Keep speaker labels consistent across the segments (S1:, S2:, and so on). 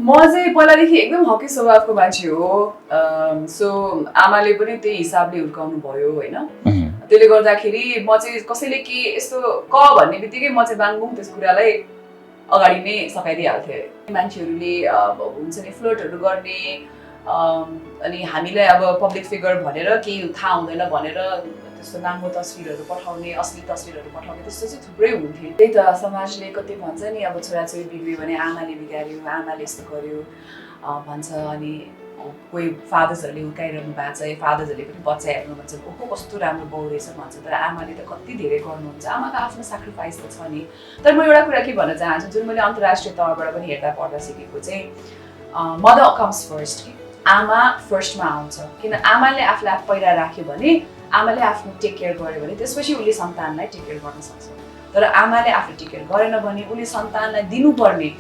S1: म चाहिँ पहिलादेखि एकदम हकी स्वभावको मान्छे हो। सो आमाले पनि त्यही हिसाबले हुर्काउनु भयो होइन। त्यसले गर्दाखेरि म चाहिँ कसैले के यस्तो क भन्ने बित्तिकै म चाहिँ बाङबुङ त्यस कुरालाई अगाडि नै सकाइदिइहाल्थेँ। मान्छेहरूले हुन्छ नि फ्लर्टहरू गर्ने अनि हामीलाई अब पब्लिक फिगर भनेर केही थाहा हुँदैन भनेर त्यस्तो नाङ्गो तस्विरहरू पठाउने, असली तस्विरहरू पठाउने त्यस्तो चाहिँ थुप्रै हुन्थ्यो। त्यही त समाजले कति भन्छ नि अब छोराछोरी बिग्रियो भने आमाले बिगार्यो, आमाले यस्तो गर्यो भन्छ। अनि कोही फादर्सहरूले हुर्काइरहनु भएको छ, फादर्सहरूले पनि बच्चा हेर्नु भन्छ, ओहो कस्तो राम्रो बाउ रहेछ भन्छ। तर आमाले त कति धेरै गर्नुहुन्छ, आमाको आफ्नो सेक्रिफाइस त छ नि। तर म एउटा कुरा के भन्न चाहन्छु, जुन मैले अन्तर्राष्ट्रिय तहबाट पनि हेर्दा पढ्दा सिकेको चाहिँ मदर कम्स फर्स्ट कि आमा फर्स्टमा आउँछ। किन आमाले आफूलाई पहिला राख्यो भने, आमाले आफ्नो टेक केयर गर्यो भने त्यसपछि उसले सन्तानलाई टेक केयर गर्न सक्छ। तर आमाले आफू टेक केयर गरेन भने उसले सन्तानलाई दिनुपर्ने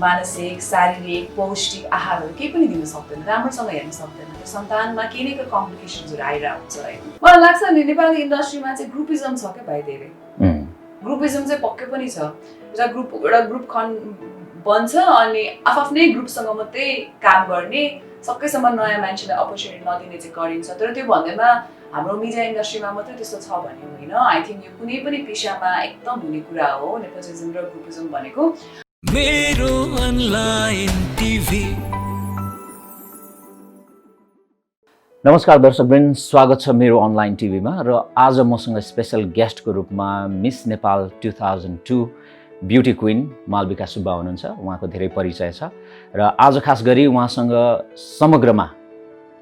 S1: मानसिक, शारीरिक, पौष्टिक आहारहरू केही पनि दिन सक्दैन, राम्रोसँग हेर्न सक्दैन। त्यो सन्तानमा केही न केही कम्प्लिकेसन्सहरू आइरहेको हुन्छ होइन। मलाई लाग्छ नि नेपाली इन्डस्ट्रीमा चाहिँ ग्रुपिजम छ क्या भाइ, धेरै ग्रुपिजम चाहिँ पक्कै पनि छ। एउटा ग्रुप बन्छ अनि आफ्नै ग्रुपसँग मात्रै काम गर्ने, सबैसम्म नयाँ मान्छेलाई अपर्च्युनिटी नदिने चाहिँ गरिन्छ। तर त्यो भन्दैमा हाम्रो मिडिया इन्डस्ट्रीमा मात्रै त्यस्तो छ भन्ने होइन। आई थिङ्क यो कुनै पनि पेसामा एकदम हुने कुरा हो नेपोटिजम र ग्रुपिजम भनेको। मेरो अनलाइन टिभी।
S2: नमस्कार दर्शकवृन्द, स्वागत छ मेरो अनलाइन टिभीमा। र आज मसँग स्पेशल गेस्टको रूपमा Miss Nepal 2002 beauty queen Malvika Subba हुनुहुन्छ। उहाँको धेरै परिचय छ र आज खास गरी उहाँसँग समग्रमा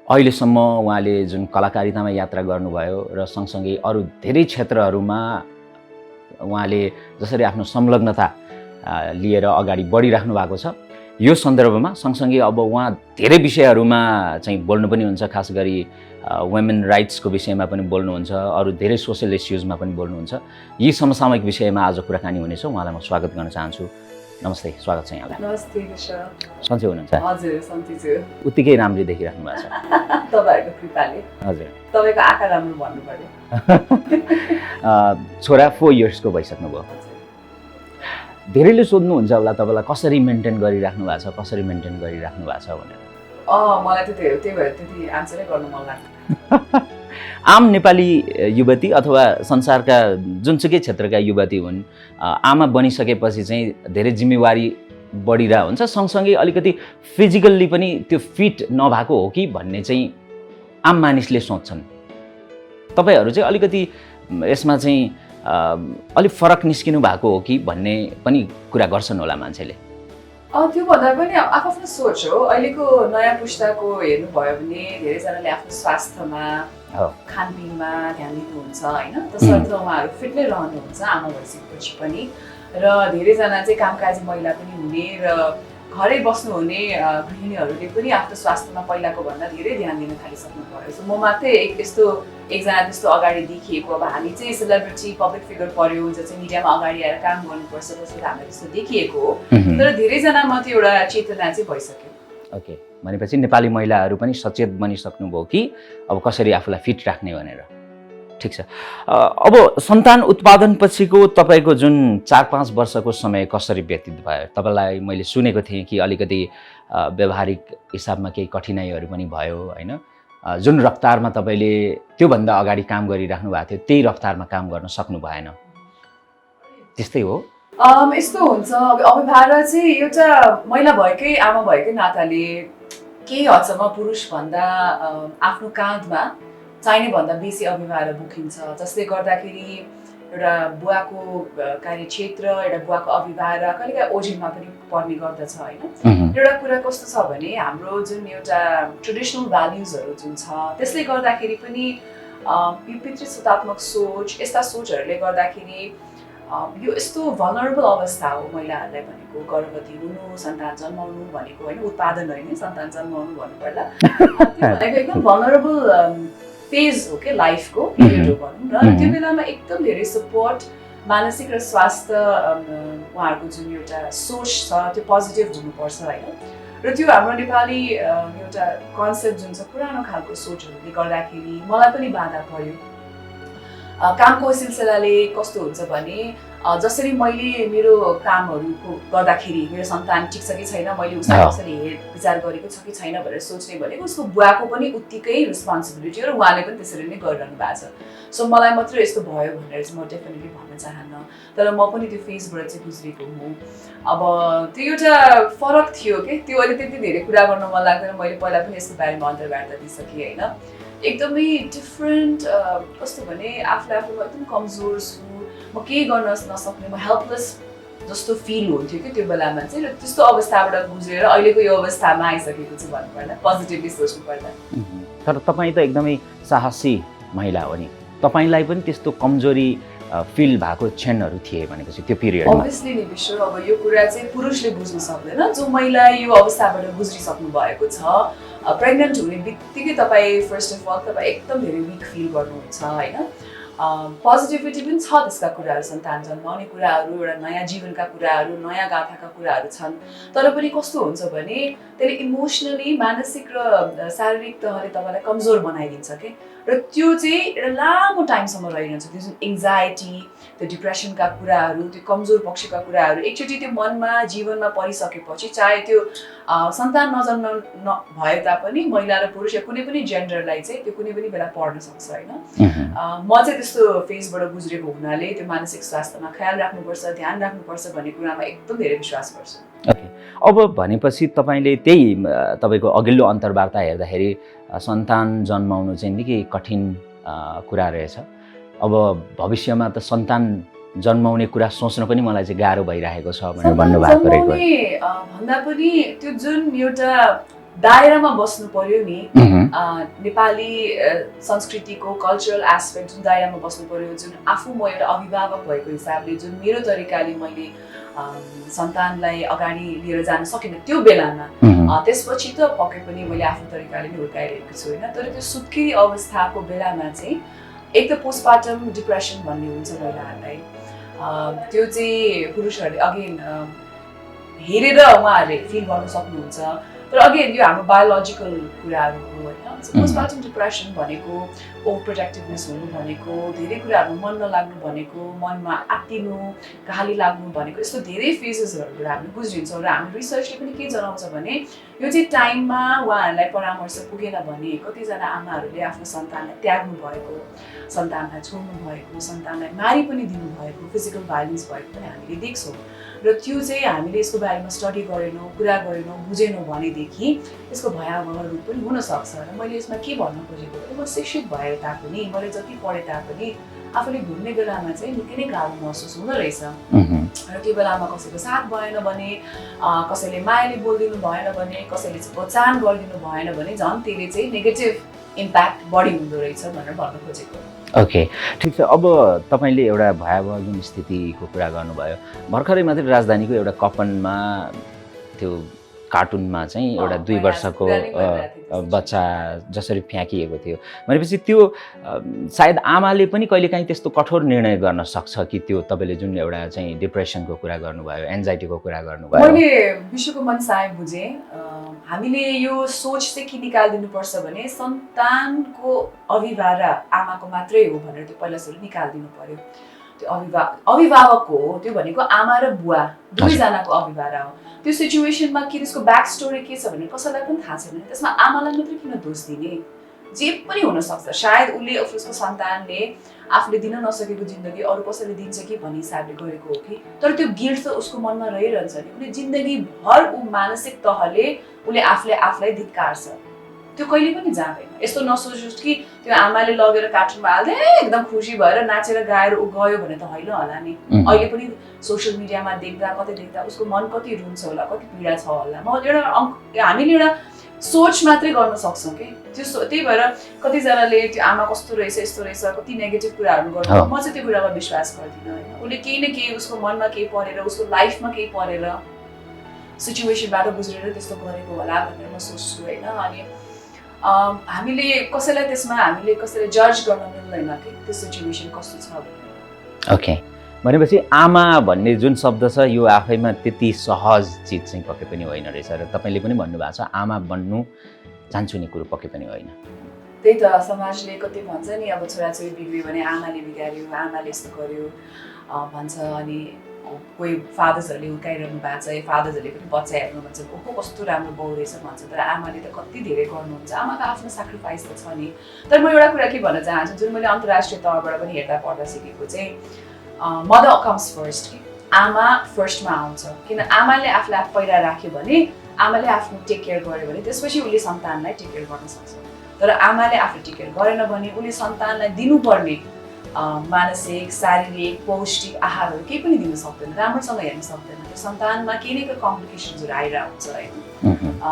S2: अहिलेसम्म उहाँले जुन कलाकारितामा यात्रा गर्नुभयो र सँगसँगै अरू धेरै क्षेत्रहरूमा उहाँले जसरी आफ्नो संलग्नता लिएर अगाडि बढिराख्नु भएको छ, यो सन्दर्भमा सँगसँगै अब उहाँ धेरै विषयहरूमा चाहिँ बोल्नु पनि हुन्छ। खास गरी वुमेन राइट्सको विषयमा पनि बोल्नुहुन्छ, अरू धेरै सोसल इस्युजमा पनि बोल्नुहुन्छ। यी समसामयिक विषयमा आज कुराकानी हुनेछ। उहाँलाई म स्वागत गर्न चाहन्छु। नमस्ते, स्वागत छ यहाँलाई।
S1: नमस्ते विशा।
S2: सन्चै हुनुहुन्छ?
S1: हजुर सन्चै छु।
S2: उत्तिकै राम्ररी देखिराख्नु भएको छ।
S1: तपाईँहरूको कृपाले।
S2: हजुर।
S1: तपाईँको आँखा राम्रो भन्नु पर्यो।
S2: छोरा 4 इयर्सको भइसक्नु भयो। धेरैले सोध्नुहुन्छ होला तपाईँलाई कसरी मेन्टेन गरिराख्नु भएको छ, कसरी मेन्टेन गरिराख्नु भएको छ भनेर।
S1: मलाई त्यही भएर त्यति आन्सरै गर्नु मन लाग्छ।
S2: आम नेपाली युवती अथवा संसारका जुनसुकै क्षेत्रका युवती हुन्, आमा बनिसकेपछि चाहिँ धेरै जिम्मेवारी बढिरहेको हुन्छ। सँगसँगै अलिकति फिजिकल्ली पनि त्यो फिट नभएको हो कि भन्ने चाहिँ आम मानिसले सोच्छन्। तपाईँहरू चाहिँ अलिकति यसमा चाहिँ अलिक फरक निस्किनु भएको हो कि भन्ने पनि कुरा गर्छन् होला मान्छेले।
S1: त्यो भन्दा पनि आफ्नो सोच हो। अहिलेको नयाँ पुस्ताको हेर्नुभयो भने धेरैजनाले आफ्नो स्वास्थ्यमा, खानपिनमा ध्यान दिनुहुन्छ होइन। तसर्थ उहाँहरू फिट नै रहनुहुन्छ आमा भइसकेपछि पनि। र धेरैजना चाहिँ कामकाजी महिला पनि हुने र घरै बस्नुहुने गृहिणीहरूले पनि आफ्नो स्वास्थ्यमा पहिलाको भन्दा धेरै ध्यान दिन थालिसक्नु भयो। सो म मात्रै एकजना त्यस्तो अगाडि देखिएको। अब हामी चाहिँ सेलिब्रिटी पब्लिक फिगर पर्यो जो चाहिँ मिडियामा अगाडि आएर काम गर्नुपर्छ त्यसरी हामीलाई त्यस्तो देखिएको हो। तर धेरैजनामा त्यो एउटा चेतना चाहिँ भइसक्यो।
S2: ओके, भनेपछि नेपाली महिलाहरू पनि सचेत बनिसक्नुभयो कि अब कसरी आफूलाई फिट राख्ने भनेर। ठिक छ। अब सन्तान उत्पादन पछिको तपाईँको जुन 4-5 वर्षको समय कसरी व्यतीत भयो? तपाईँलाई मैले सुनेको थिएँ कि अलिकति व्यवहारिक हिसाबमा केही कठिनाइहरू पनि भयो होइन। जुन रफ्तारमा तपाईँले त्योभन्दा अगाडि काम गरिराख्नु भएको थियो त्यही रफ्तारमा काम गर्न सक्नु भएन, त्यस्तै हो?
S1: यस्तो हुन्छ। अभिभावक चाहिँ एउटा महिला भएकै, आमा भएकै नाताले केही हदसम्म पुरुषभन्दा आफ्नो काँधमा चाहिने भन्दा बेसी अभिभावक बोकिन्छ। जसले गर्दाखेरि एउटा बुवाको कार्यक्षेत्र, एउटा बुवाको अभिभावक कहिलेकाहीँ ओझेलमा पनि पर्ने गर्दछ होइन। एउटा कुरा कस्तो छ भने हाम्रो जुन एउटा ट्रेडिसनल भ्याल्युजहरू जुन छ त्यसले गर्दाखेरि पनि यो पितृसत्तात्मक सोच, यस्ता सोचहरूले गर्दाखेरि यो यस्तो भलनरेबल अवस्था हो महिलाहरूलाई भनेको। गर्भवती हुनु, सन्तान जन्माउनु भनेको होइन, उत्पादन होइन, सन्तान जन्माउनु भन्नुपर्दा त्यो भनेको एकदम भलनरेबल फेज हो क्या लाइफको, पिरियड हो भनौँ न। त्यो बेलामा एकदम धेरै सपोर्ट, मानसिक र स्वास्थ्य उहाँहरूको जुन एउटा सोच छ त्यो पोजिटिभ हुनुपर्छ होइन। र त्यो हाम्रो नेपाली एउटा कन्सेप्ट जुन छ पुरानो खालको सोचहरूले गर्दाखेरि मलाई पनि बाधा पर्यो। कामको सिलसिलाले कस्तो हुन्छ भने जसरी मैले मेरो कामहरूको गर्दाखेरि मेरो सन्तान ठिक छ कि छैन, मैले उसलाई कसरी विचार गरेको छ कि छैन भनेर सोच्ने भनेको उसको बुवाको पनि उत्तिकै रेस्पोन्सिबिलिटी हो र उहाँले पनि त्यसरी नै गरिरहनु भएको छ। सो मलाई मात्र यस्तो भयो भनेर चाहिँ म डेफिनेटली भन्न चाहन्न, तर म पनि त्यो फेजबाट चाहिँ गुज्रेको हुँ। अब त्यो एउटा फरक थियो कि त्यो अहिले त्यति धेरै कुरा गर्न मन लाग्दैन, मैले पहिला पनि यसको बारेमा अन्तर्वार्ता दिइसकेँ होइन। एकदमै डिफ्रेन्ट कस्तो भने आफूले आफूमा एकदम कमजोर छु, म केही गर्न नसक्ने, म हेल्पलेस जस्तो फिल हुन्थ्यो कि त्यो बेलामा चाहिँ, र त्यस्तो अवस्थाबाट गुज्रेर अहिलेको यो अवस्थामा आइसकेको छु भन्नुपर्दा, पोजिटिभली सोच्नु पर्दा।
S2: तर तपाईँ त एकदमै साहसी महिला हो नि, तपाईँलाई पनि त्यस्तो कमजोरी फिल भएको क्षणहरू थिए भनेपछि त्यो पिरियडमा?
S1: अभियसली नि विश्व, अब यो कुरा चाहिँ पुरुषले बुझ्न सक्दैन, जो महिला यो अवस्थाबाट गुज्रिसक्नु भएको छ। प्रेग्नेन्ट हुने बित्तिकै तपाईँ फर्स्ट अफ अल तपाईँ एकदम धेरै विक फिल गर्नुहुन्छ होइन। पोजिटिभिटी पनि छ त्यसका कुराहरू, सन्तान जन्माउने कुराहरू, एउटा नयाँ जीवनका कुराहरू, नयाँ गाथाका कुराहरू छन्, तर पनि कस्तो हुन्छ भने त्यसले इमोसनली, मानसिक र शारीरिक तहले तपाईँलाई कमजोर बनाइदिन्छ कि, र त्यो चाहिँ एउटा लामो टाइमसम्म रहिरहन्छ। त्यो जुन एङ्जाइटी, त्यो डिप्रेसनका कुराहरू, त्यो कमजोर पक्षका कुराहरू एकचोटि त्यो मनमा जीवनमा परिसकेपछि, चाहे त्यो सन्तान नजन्म भए तापनि महिला र पुरुष या कुनै पनि जेन्डरलाई चाहिँ त्यो कुनै पनि बेला पर्न सक्छ होइन। म चाहिँ त्यस्तो फेजबाट गुज्रेको हुनाले त्यो मानसिक स्वास्थ्यमा ख्याल राख्नुपर्छ, ध्यान राख्नुपर्छ भन्ने कुरामा एकदम धेरै विश्वास गर्छु।
S2: ओके, अब भनेपछि तपाईँले त्यही तपाईँको अघिल्लो अन्तर्वार्ता हेर्दाखेरि सन्तान जन्माउनु चाहिँ निकै कठिन कुरा रहेछ। अब भविष्यमा त सन्तान जन्माउने कुरा सोच्न पनि मलाई चाहिँ गाह्रो भइरहेको छ भनेर भन्नुभएको रहेको
S1: भन्दा पनि त्यो जुन एउटा दायरामा बस्नु पर्यो नि, नेपाली संस्कृतिको कल्चरल एस्पेक्ट जुन दायरामा बस्नु पर्यो, जुन आफू म एउटा अभिभावक भएको हिसाबले जुन मेरो तरिकाले मैले सन्तानलाई अगाडि लिएर जान सकिनँ त्यो बेलामा, त्यसपछि त पक्कै पनि मैले आफ्नो तरिकाले नै हुर्काइरहेको छु होइन। तर त्यो सुत्केरी अवस्थाको बेलामा चाहिँ एक त पोस्टपार्टम डिप्रेसन भन्ने हुन्छ महिलाहरूलाई, त्यो चाहिँ पुरुषहरूले अगेन हेरेर उहाँहरूले फिल गर्न सक्नुहुन्छ, तर अगेन यो हाम्रो बायोलोजिकल कुराहरू हो होइन। पोस्टपार्टम डिप्रेसन भनेको ओभर प्रोटेक्टिभनेस हुनु भनेको, धेरै कुराहरू मन नलाग्नु भनेको, मनमा आत्तिनु, गाली लाग्नु भनेको, यस्तो धेरै फेजेसहरूबाट हामी गुज्रिन्छौँ। र हाम्रो रिसर्चले पनि के जनाउँछ भने यो चाहिँ टाइममा उहाँहरूलाई परामर्श पुगेन भने कतिजना आमाहरूले आफ्नो सन्तानलाई त्याग्नु भएको, सन्तानलाई छोड्नु भएको, सन्तानलाई मारि पनि दिनुभएको, फिजिकल भाइलेन्स भएको पनि हामीले देख्छौँ। र त्यो चाहिँ हामीले यसको बारेमा स्टडी गरेनौँ, कुरा गरेनौँ, बुझेनौँ भनेदेखि यसको भयावह रूप पनि हुनसक्छ। र मैले यसमा के भन्न खोजेको भने म शिक्षित भए तापनि, मैले जति पढे तापनि आफूले घुम्ने बेलामा चाहिँ निकै नै गाह्रो महसुस हुँदो रहेछ। र त्यो बेलामा कसैको साथ भएन भने, कसैले मायाले बोलिदिनु भएन भने, कसैले प्रोत्साहन गरिदिनु भएन भने झन् त्यसले चाहिँ नेगेटिभ इम्प्याक्ट बढी हुँदो रहेछ भनेर भन्न खोजेको।
S2: ओके, ठिक छ। अब तपाईँले एउटा भयावह जुन स्थितिको कुरा गर्नुभयो, भर्खरै मात्रै राजधानीको एउटा कपनमा त्यो कार्टुनमा चाहिँ एउटा 2 वर्षको बच्चा जसरी फ्याँकिएको थियो भनेपछि त्यो सायद आमाले पनि कहिलेकाहीँ त्यस्तो कठोर निर्णय गर्न सक्छ कि त्यो तपाईँले जुन एउटा चाहिँ डिप्रेसनको कुरा गर्नुभयो, एन्जाइटीको कुरा गर्नुभयो।
S1: मैले विश्वको मनसाय बुझेँ, हामीले यो सोच चाहिँ के निकालिदिनुपर्छ भने सन्तानको अभिभावक आमाको मात्रै हो भनेर त्यो पहिला सुरु निकालिदिनु पर्यो। त्यो अभिभावक हो, त्यो भनेको आमा र बुवा दुवैजनाको अभिभावक हो। त्यो सिचुएसनमा के त्यसको ब्याक स्टोरी के छ भने कसैलाई पनि थाहा छैन। त्यसमा आमालाई मात्रै किन दोष दिने, जे पनि हुनसक्छ। सायद उसले उसको सन्तानले आफूले दिन नसकेको जिन्दगी अरू कसैले दिन्छ कि भन्ने हिसाबले गरेको हो कि, तर त्यो गिल्ट त उसको मनमा रहिरहन्छ नि। उसले जिन्दगीभर ऊ मानसिक तहले उसले आफूलाई धिक्कार्छ, त्यो कहिले पनि जाँदैन। यस्तो नसोचोस् कि त्यो आमाले लगेर कार्टुनमा हाल्दै एकदम खुसी भएर नाचेर गाएर ऊ गयो भने त होइन होला नि। अहिले पनि सोसियल मिडियामा देख्दा कतै देख्दा उसको मन कति रुन्छ होला, कति पीडा छ होला। म हामीले एउटा सोच मात्रै गर्न सक्छौँ कि त्यो, त्यही भएर कतिजनाले त्यो आमा कस्तो रहेछ यस्तो रहेछ कति नेगेटिभ कुराहरू गर्छ। म चाहिँ त्यो कुरामा विश्वास गर्दिनँ होइन। उसले केही न केही उसको मनमा केही परेर, उसको लाइफमा केही परेर, सिचुएसनबाट गुज्रेर त्यस्तो गरेको होला भनेर म सोच्छु होइन। अनि हामीले कसैलाई जज गर्न मिल्दैन कि त्यो सिचुएसन कस्तो छ भनेर।
S2: ओके, भनेपछि आमा भन्ने जुन शब्द छ यो आफैमा त्यति सहज चिज चाहिँ पक्कै पनि होइन रहेछ र तपाईँले पनि भन्नुभएको छ आमा बन्नु चाहन्छु नि कुरो पक्कै पनि होइन।
S1: त्यही त समाजले कति भन्छ नि, अब छोराछोरी बिग्रियो भने आमाले बिगार्यो, आमाले यस्तो गर्यो। भन्छ अनि कोही फादर्सहरूले हुर्काइरहनु भएको छ फादर्सहरूले पनि बच्चा हेर्नु भन्छ ओहो कस्तो राम्रो बाउ रहेछ भन्छ तर आमाले त कति धेरै गर्नुहुन्छ आमाको आफ्नो सेक्रिफाइस त छ नि तर म एउटा कुरा के भन्न चाहन्छु जुन मैले अन्तर्राष्ट्रिय तहबाट पनि हेर्दा पढ्दा सिकेको चाहिँ मदर कम्स फर्स्ट कि आमा फर्स्टमा आउँछ किन आमाले आफूलाई पहिला राख्यो भने आमाले आफ्नो टेक केयर गर्यो भने त्यसपछि उसले सन्तानलाई टेक केयर गर्न सक्छ तर आमाले आफूले टेक केयर गरेन भने उसले सन्तानलाई दिनुपर्ने मानसिक शारीरिक पौष्टिक आहारहरू केही पनि दिन सक्दैन राम्रोसँग हेर्न सक्दैन त्यो सन्तानमा केही न केही कम्प्लिकेसन्सहरू आइरहेको हुन्छ होइन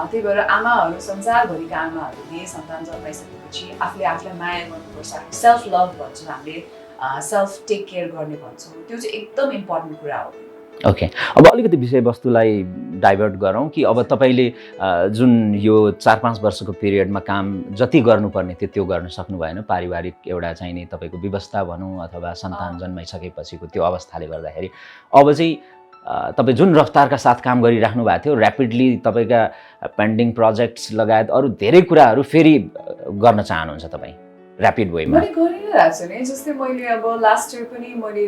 S1: त्यही भएर आमाहरू संसारभरिका आमाहरूले सन्तान जन्माइसकेपछि आफूले आफूलाई माया गर्नुपर्छ सेल्फ लभ भन्छौँ हामीले सेल्फ टेक केयर गर्ने भन्छौँ त्यो चाहिँ एकदम इम्पोर्टेन्ट कुरा हो
S2: ओके अब अलिकति विषयवस्तुलाई डाइभर्ट गरौँ कि अब तपाईँले जुन यो 4-5 वर्षको पिरियडमा काम जति गर्नुपर्ने थियो त्यो गर्न सक्नु भएन पारिवारिक एउटा चाहिँ नि तपाईँको व्यवस्था भनौँ अथवा सन्तान जन्माइसकेपछिको त्यो अवस्थाले गर्दाखेरि अब चाहिँ तपाईँ जुन रफ्तारका साथ काम गरिराख्नु भएको थियो ऱ्यापिडली तपाईँका पेन्डिङ प्रोजेक्ट्स लगायत अरू धेरै कुराहरू फेरि गर्न चाहनुहुन्छ तपाईँ ऱ्यापिड वेमा
S1: मैले गरिरहेको छु नि जस्तै मैले अब लास्ट इयर पनि मैले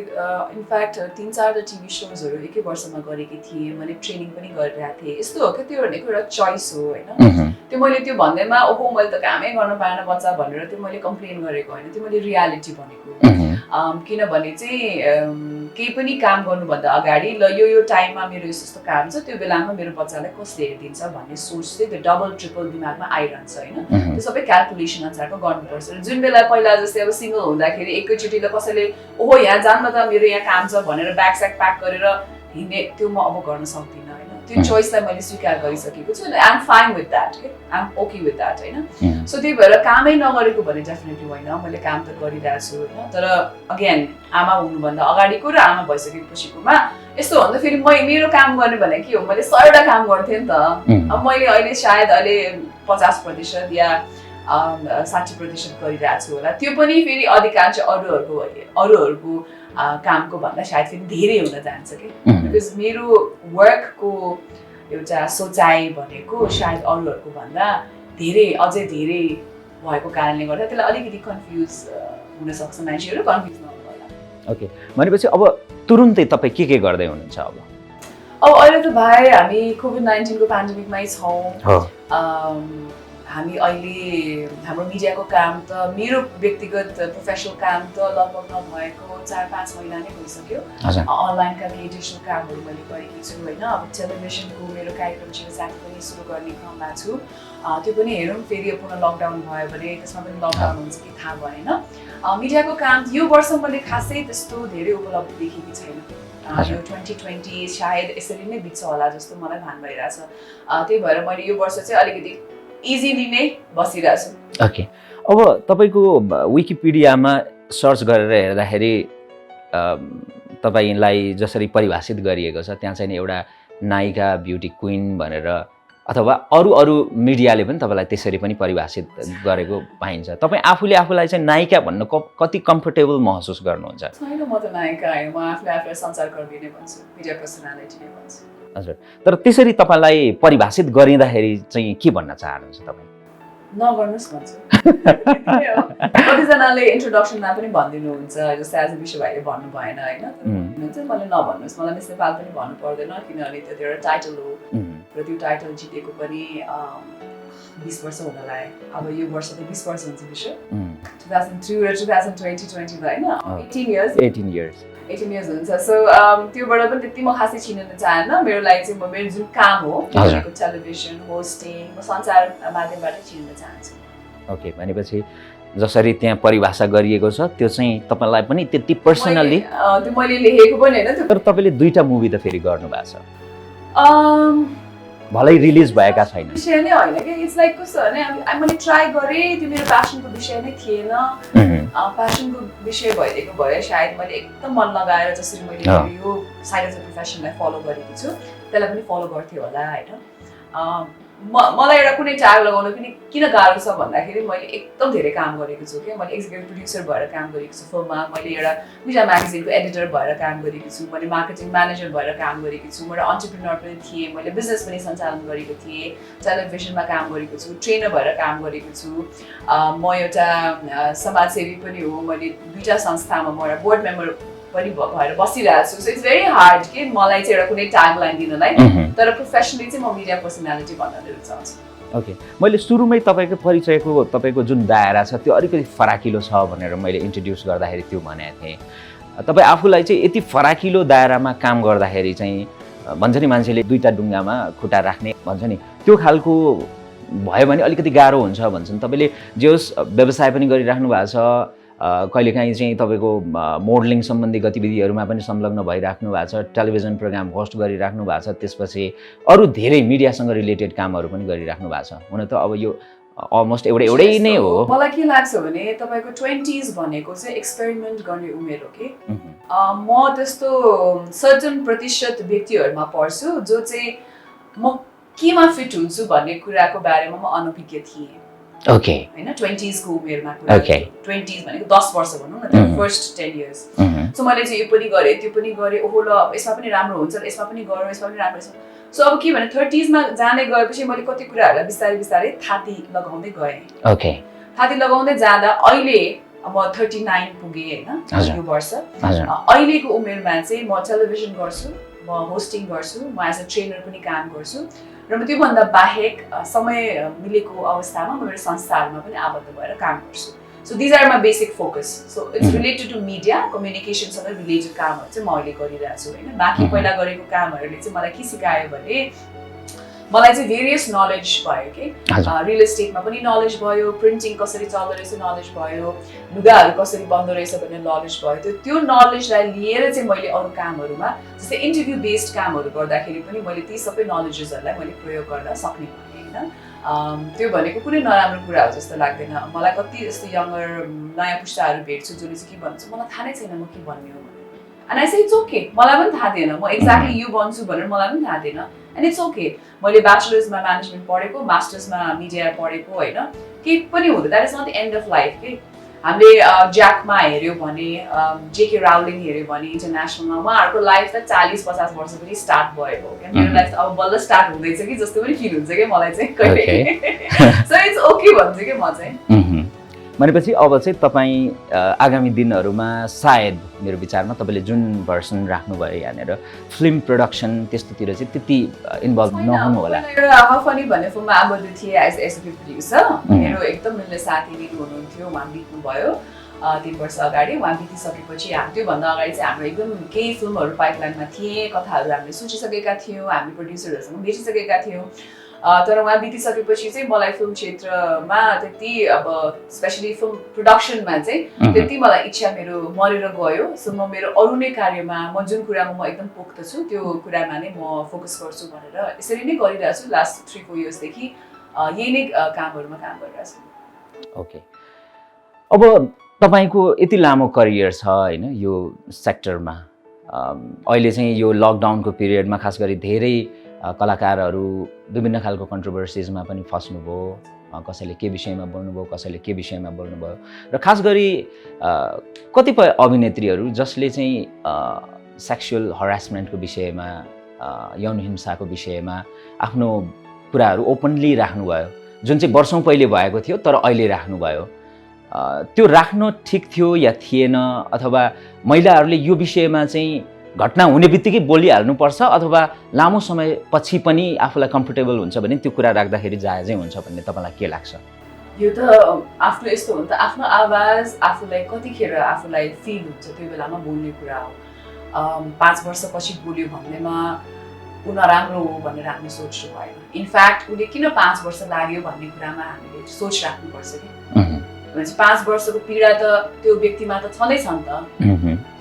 S1: इनफ्याक्ट 3-4 टिभी सोजहरू एकै वर्षमा गरेकी थिएँ मैले ट्रेनिङ पनि गरिरहेको थिएँ यस्तो हो कि त्यो भनेको एउटा चोइस हो होइन त्यो मैले त्यो भन्दैमा ओहो मैले त कामै गर्न पाएन बच्चा भनेर त्यो मैले कम्प्लेन गरेको होइन त्यो मैले रियालिटी भनेको किनभने चाहिँ केही पनि काम गर्नुभन्दा अगाडि ल यो टाइममा मेरो यस्तो काम छ त्यो बेलामा मेरो बच्चालाई कसले हेरिदिन्छ भन्ने सोच चाहिँ त्यो डबल ट्रिपल दिमागमा आइरहन्छ होइन त्यो सबै क्यालकुलेसन अनुसारको गर्नुपर्छ जुन बेला पहिला जस्तै अब सिङ्गल हुँदाखेरि एकैचोटि ल कसैले ओहो यहाँ जानमा त मेरो यहाँ काम छ भनेर ब्याग स्याग प्याक गरेर हिँड्ने त्यो म अब गर्न सक्दिनँ होइन त्यो चोइसलाई मैले स्वीकार गरिसकेको छु I am fine with that I am okay with that होइन सो त्यही भएर कामै नगरेको भने डेफिनेटली होइन मैले काम त गरिरहेको छु होइन तर अगेन आमा हुनुभन्दा अगाडिको र आमा भइसकेपछिकोमा यस्तो भन्दा फेरि मेरो काम गर्ने भने के हो मैले 100वटा काम गर्थेँ नि त अब मैले अहिले सायद अहिले 50% या 60% गरिरहेको छु होला त्यो पनि फेरि अधिकांश अरूहरूको कामको भन्दा सायद फेरि धेरै हुन जान्छ कि बिकज मेरो वर्कको एउटा सोचाइ भनेको सायद अरूहरूको भन्दा धेरै अझै धेरै भएको कारणले गर्दा त्यसलाई अलिकति कन्फ्युज हुनसक्छ मान्छेहरू कन्फ्युज नहुनु होला
S2: ओके भनेपछि अब तुरुन्तै तपाईँ के गर्दै हुनुहुन्छ
S1: अब अहिले त भाइ हामी COVID-19 को पेन्डेमिकमै छौँ हामी अहिले हाम्रो मिडियाको काम त मेरो व्यक्तिगत प्रोफेसनल काम त लगभग नभएको 4-5 महिना नै भइसक्यो अनलाइनका केही डिजिटल कामहरू मैले गरेकी छु होइन अब टेलिभिजनको मेरो कार्यक्रम शिवसाथी पनि सुरु गर्ने क्रममा छु त्यो पनि हेरौँ फेरि पुनः लकडाउन भयो भने त्यसमा पनि लकडाउन हुन्छ कि थाहा भएन मिडियाको काम यो वर्ष मैले खासै त्यस्तो धेरै उपलब्धि देखेकी छैन यो 2020 सायद यसरी नै बित्छ होला जस्तो मलाई भान भइरहेछ त्यही भएर मैले यो वर्ष चाहिँ अलिकति इजिली नै बसिरहेछु
S2: ओके अब तपाईँको विकिपिडियामा सर्च गरेर हेर्दाखेरि तपाईँलाई जसरी परिभाषित गरिएको छ त्यहाँ चाहिँ एउटा नायिका ब्युटी क्विन भनेर अथवा अरू मिडियाले पनि तपाईँलाई त्यसरी पनि परिभाषित गरेको पाइन्छ तपाईँ आफूलाई चाहिँ नायिका भन्न कति कम्फर्टेबल महसुस गर्नुहुन्छ
S1: छैन म त नायिका होइन म आफूलाई संसारकर्मी नै भन्छु मिडिया पर्सनालिटी नै भन्छु
S2: हजुर तर त्यसरी तपाईँलाई परिभाषित गरिँदाखेरि चाहिँ के भन्न चाहनुहुन्छ तपाईँ
S1: नगर्नुहोस् भन्छु कतिजनाले इन्ट्रोडक्सनमा पनि भनिदिनुहुन्छ जस्तै आज विश्व भाइले भन्नु भएन होइन मलाई नभन्नुहोस् मलाई मिस नेपाल पनि भन्नु पर्दैन किनभने त्यो एउटा टाइटल हो र त्यो टाइटल जितेको पनि 20 वर्ष हुन लाग्यो अब यो वर्ष त 20 वर्ष हुन्छ विश्व 2002 र 2020 होइन 18 years हुन्छ सो त्योबाट पनि त्यति म खासै चिन्न चाहन्न मेरो लागि चाहिँ मेरो जुन काम हो टेलिभिजन होस्टिङ म सञ्चार माध्यमबाट चिन्न चाहन्छु
S2: ओके भनेपछि जसरी त्यहाँ परिभाषा गरिएको छ त्यो चाहिँ तपाईँलाई पनि त्यति पर्सनली
S1: त्यो मैले लेखेको पनि होइन
S2: तर तपाईँले 2टा मुभी त फेरि गर्नु भएको छ भलै रिलिज भएका छैन
S1: विषय नै होइन कि इट्स लाइक कस्तो भने मैले ट्राई गरेँ त्यो मेरो प्यासनको विषय नै थिएन प्यासनको विषय भइदिएको भए सायद मैले एकदम मन लगाएर जसरी मैले यो साइड अफ द प्रोफेसनलाई फलो गरेकी छु त्यसलाई पनि फलो गर्थेँ होला होइन मलाई एउटा कुनै ट्याग लगाउन पनि किन गाह्रो छ भन्दाखेरि मैले एकदम धेरै काम गरेको छु कि मैले एक्जिक्युटिभ प्रोड्युसर भएर काम गरेको छु फिल्ममा मैले एउटा मिडिया म्यागजिनको एडिटर भएर काम गरेको छु मैले मार्केटिङ म्यानेजर भएर काम गरेको छु मैले एन्टरप्रेन्योर पनि थिएँ मैले बिजनेस पनि सञ्चालन गरेको थिएँ टेलिभिजनमा काम गरेको छु ट्रेनर भएर काम गरेको छु म एउटा समाजसेवी पनि हो मैले 2टा संस्थामा म एउटा बोर्ड मेम्बर पनि भएर बसिरहेको छु. सो इट्स भेरी हार्ड कि मलाई चाहिँ एउटा कुनै ट्याग लाइन दिनलाई. तर प्रोफेसनली चाहिँ म मिडिया पर्सनालिटी भन्न रुचाउँछु.
S2: ओके, मैले सुरुमै तपाईँको परिचयको तपाईँको जुन दायरा छ त्यो अलिकति फराकिलो छ भनेर मैले इन्ट्रोड्युस गर्दाखेरि त्यो भनेको थिएँ. तपाईँ आफूलाई चाहिँ यति फराकिलो दायरामा काम गर्दाखेरि चाहिँ भन्छ नि मान्छेले दुईटा डुङ्गामा खुट्टा राख्ने भन्छ नि, त्यो खालको भयो भने अलिकति गाह्रो हुन्छ भन्छन्. तपाईँले जे होस् व्यवसाय पनि गरिराख्नु भएको छ, कहिलेकाहीँ चाहिँ तपाईँको मोडलिङ सम्बन्धी गतिविधिहरूमा पनि संलग्न भइराख्नु भएको छ, टेलिभिजन प्रोग्राम होस्ट गरिराख्नु भएको छ, त्यसपछि अरू धेरै मिडियासँग रिलेटेड कामहरू पनि गरिराख्नु भएको छ. हुन त अब यो अलमोस्ट एउटै नै हो.
S1: मलाई के लाग्छ भने तपाईँको 20s भनेको चाहिँ एक्सपेरिमेन्ट गर्ने उमेर हो कि. म त्यस्तो सर्टन प्रतिशत व्यक्तिहरूमा पर्छु जो चाहिँ म केमा फिट हुन्छु भन्ने कुराको बारेमा म अनभिज्ञ थिएँ.
S2: ओके,
S1: हैन 20s को उमेरमा कुरा. 20s भनेको 10 वर्ष भनौँ न, फर्स्ट 10 years. सो मैले चाहिँ यो पनि गरेँ त्यो पनि गरेँ, ओहो ल यसमा पनि राम्रो हुन्छ, यसमा पनि गरौँ, यसमा पनि राम्रो छ. सो अब के भने 30s मा जाने गएपछि मैले कति कुराहरूलाई बिस्तारै बिस्तारै थाती लगाउँदै गएँ.
S2: ओके,
S1: थाती लगाउँदै जाँदा अहिले म 39 पुगेँ हैन यो वर्ष. अहिलेको उमेरमा चाहिँ म टेलिभिजन गर्छु, म होस्टिङ गर्छु, म एज अ ट्रेनर पनि काम गर्छु र म त्योभन्दा बाहेक समय मिलेको अवस्थामा म मेरो संस्थाहरूमा पनि आबद्ध भएर काम गर्छु. So these are my basic focus. So it's related to media कम्युनिकेसनसँग रिलेटेड कामहरू चाहिँ म अहिले गरिरहेको छु होइन. बाँकी पहिला गरेको कामहरूले चाहिँ मलाई के सिकायो भने मलाई चाहिँ भेरियस नलेज भयो कि. रियल इस्टेटमा पनि नलेज भयो, प्रिन्टिङ कसरी चल्दो रहेछ नलेज भयो, लुगाहरू कसरी बन्दो रहेछ भन्ने नलेज भयो. त्यो नलेजलाई लिएर चाहिँ मैले अरू कामहरूमा जस्तै इन्टरभ्यू बेस्ड कामहरू गर्दाखेरि पनि मैले ती सबै नलेजेसहरूलाई मैले प्रयोग गर्न सक्ने भएँ होइन. त्यो भनेको कुनै नराम्रो कुरा हो जस्तो लाग्दैन मलाई. कति जस्तो यङ्गर नयाँ पुस्ताहरू भेट्छु जसले चाहिँ के भन्छ मलाई थाहा नै छैन म के भन्ने हो भने. And I say it's okay, मलाई पनि थाहा थिएन म एक्ज्याक्टली यो भन्छु भनेर मलाई पनि थाहा थिएन. And it's okay. मैले ब्याचलर्समा म्यानेजमेन्ट पढेको, मास्टर्समा मिडिया पढेको होइन, केही पनि हुँदैन. That is not the end of life के. हामीले ज्याकमा हेऱ्यो भने, जेके राउलिङ हेऱ्यो भने इन्टरनेसनलमा उहाँहरूको लाइफ त 40-50 वर्षपछि स्टार्ट भएको हो क्या. मेरो लाइफ अब बल्ल स्टार्ट हुँदैछ कि जस्तो पनि फिल हुन्छ क्या मलाई चाहिँ कहिले. सो इट्स ओके भन्छु कि म चाहिँ.
S2: भनेपछि अब चाहिँ तपाईँ आगामी दिनहरूमा सायद मेरो विचारमा तपाईँले जुन भर्सन राख्नुभयो यहाँनिर फिल्म प्रोडक्सन त्यस्तोतिर चाहिँ त्यति इन्भल्भ नहुनु होला.
S1: हफनी भन्ने फिल्ममा आबद्ध थिएँ एज एसोसिएट प्रोड्युसर. मेरो एकदम मिल्ने साथी लिनु हुनुहुन्थ्यो, उहाँ बित्नुभयो 3 वर्ष अगाडि. उहाँ बितिसकेपछि त्योभन्दा अगाडि चाहिँ हाम्रो एकदम केही फिल्महरू पाइपलाइनमा थिए, कथाहरू हामीले सोचिसकेका थियौँ, हामी प्रड्युसरहरूसँग भेटिसकेका थियौँ. तर उहाँ बितिसकेपछि चाहिँ मलाई फिल्म क्षेत्रमा त्यति अब स्पेसली फिल्म प्रोडक्सनमा चाहिँ त्यति मलाई इच्छा मेरो मरेर गयो. सो म मेरो अरू नै कार्यमा म जुन कुरामा म एकदम पोख्त छु त्यो कुरामा नै म फोकस गर्छु भनेर यसरी नै गरिरहेको छु. लास्ट 3-4 इयर्सदेखि यही नै कामहरूमा काम गरिरहेको छु.
S2: ओके, अब तपाईँको यति लामो करियर छ होइन यो सेक्टरमा. अहिले चाहिँ यो लकडाउनको पिरियडमा खास गरी धेरै कलाकारहरू विभिन्न खालको कन्ट्रोभर्सिजमा पनि फस्नुभयो. कसैले के विषयमा बोल्नुभयो, कसैले के विषयमा बोल्नुभयो र खास गरी कतिपय अभिनेत्रीहरू जसले चाहिँ सेक्सुअल हरासमेन्टको विषयमा, यौन हिंसाको विषयमा आफ्नो कुराहरू ओपनली राख्नुभयो, जुन चाहिँ वर्षौँ पहिले भएको थियो तर अहिले राख्नुभयो. त्यो राख्न ठिक थियो या थिएन, अथवा महिलाहरूले यो विषयमा चाहिँ घटना हुने बित्तिकै बोलिहाल्नुपर्छ अथवा लामो समयपछि पनि आफूलाई कम्फर्टेबल हुन्छ भने त्यो कुरा राख्दाखेरि जायजै हुन्छ भन्ने तपाईँलाई के लाग्छ?
S1: यो त आफ्नो यस्तो हो नि त, आफ्नो आवाज आफूलाई कतिखेर आफूलाई फिल हुन्छ त्यो बेलामा बोल्ने कुरा हो. 5 वर्षपछि बोल्यो भन्नेमा ऊ नराम्रो हो भनेर हामी सोच्नु भएन. इनफ्याक्ट उसले किन 5 वर्ष लाग्यो भन्ने कुरामा हामीले सोच राख्नुपर्छ कि. 5 वर्षको पीडा त त्यो व्यक्तिमा त छँदैछ नि त.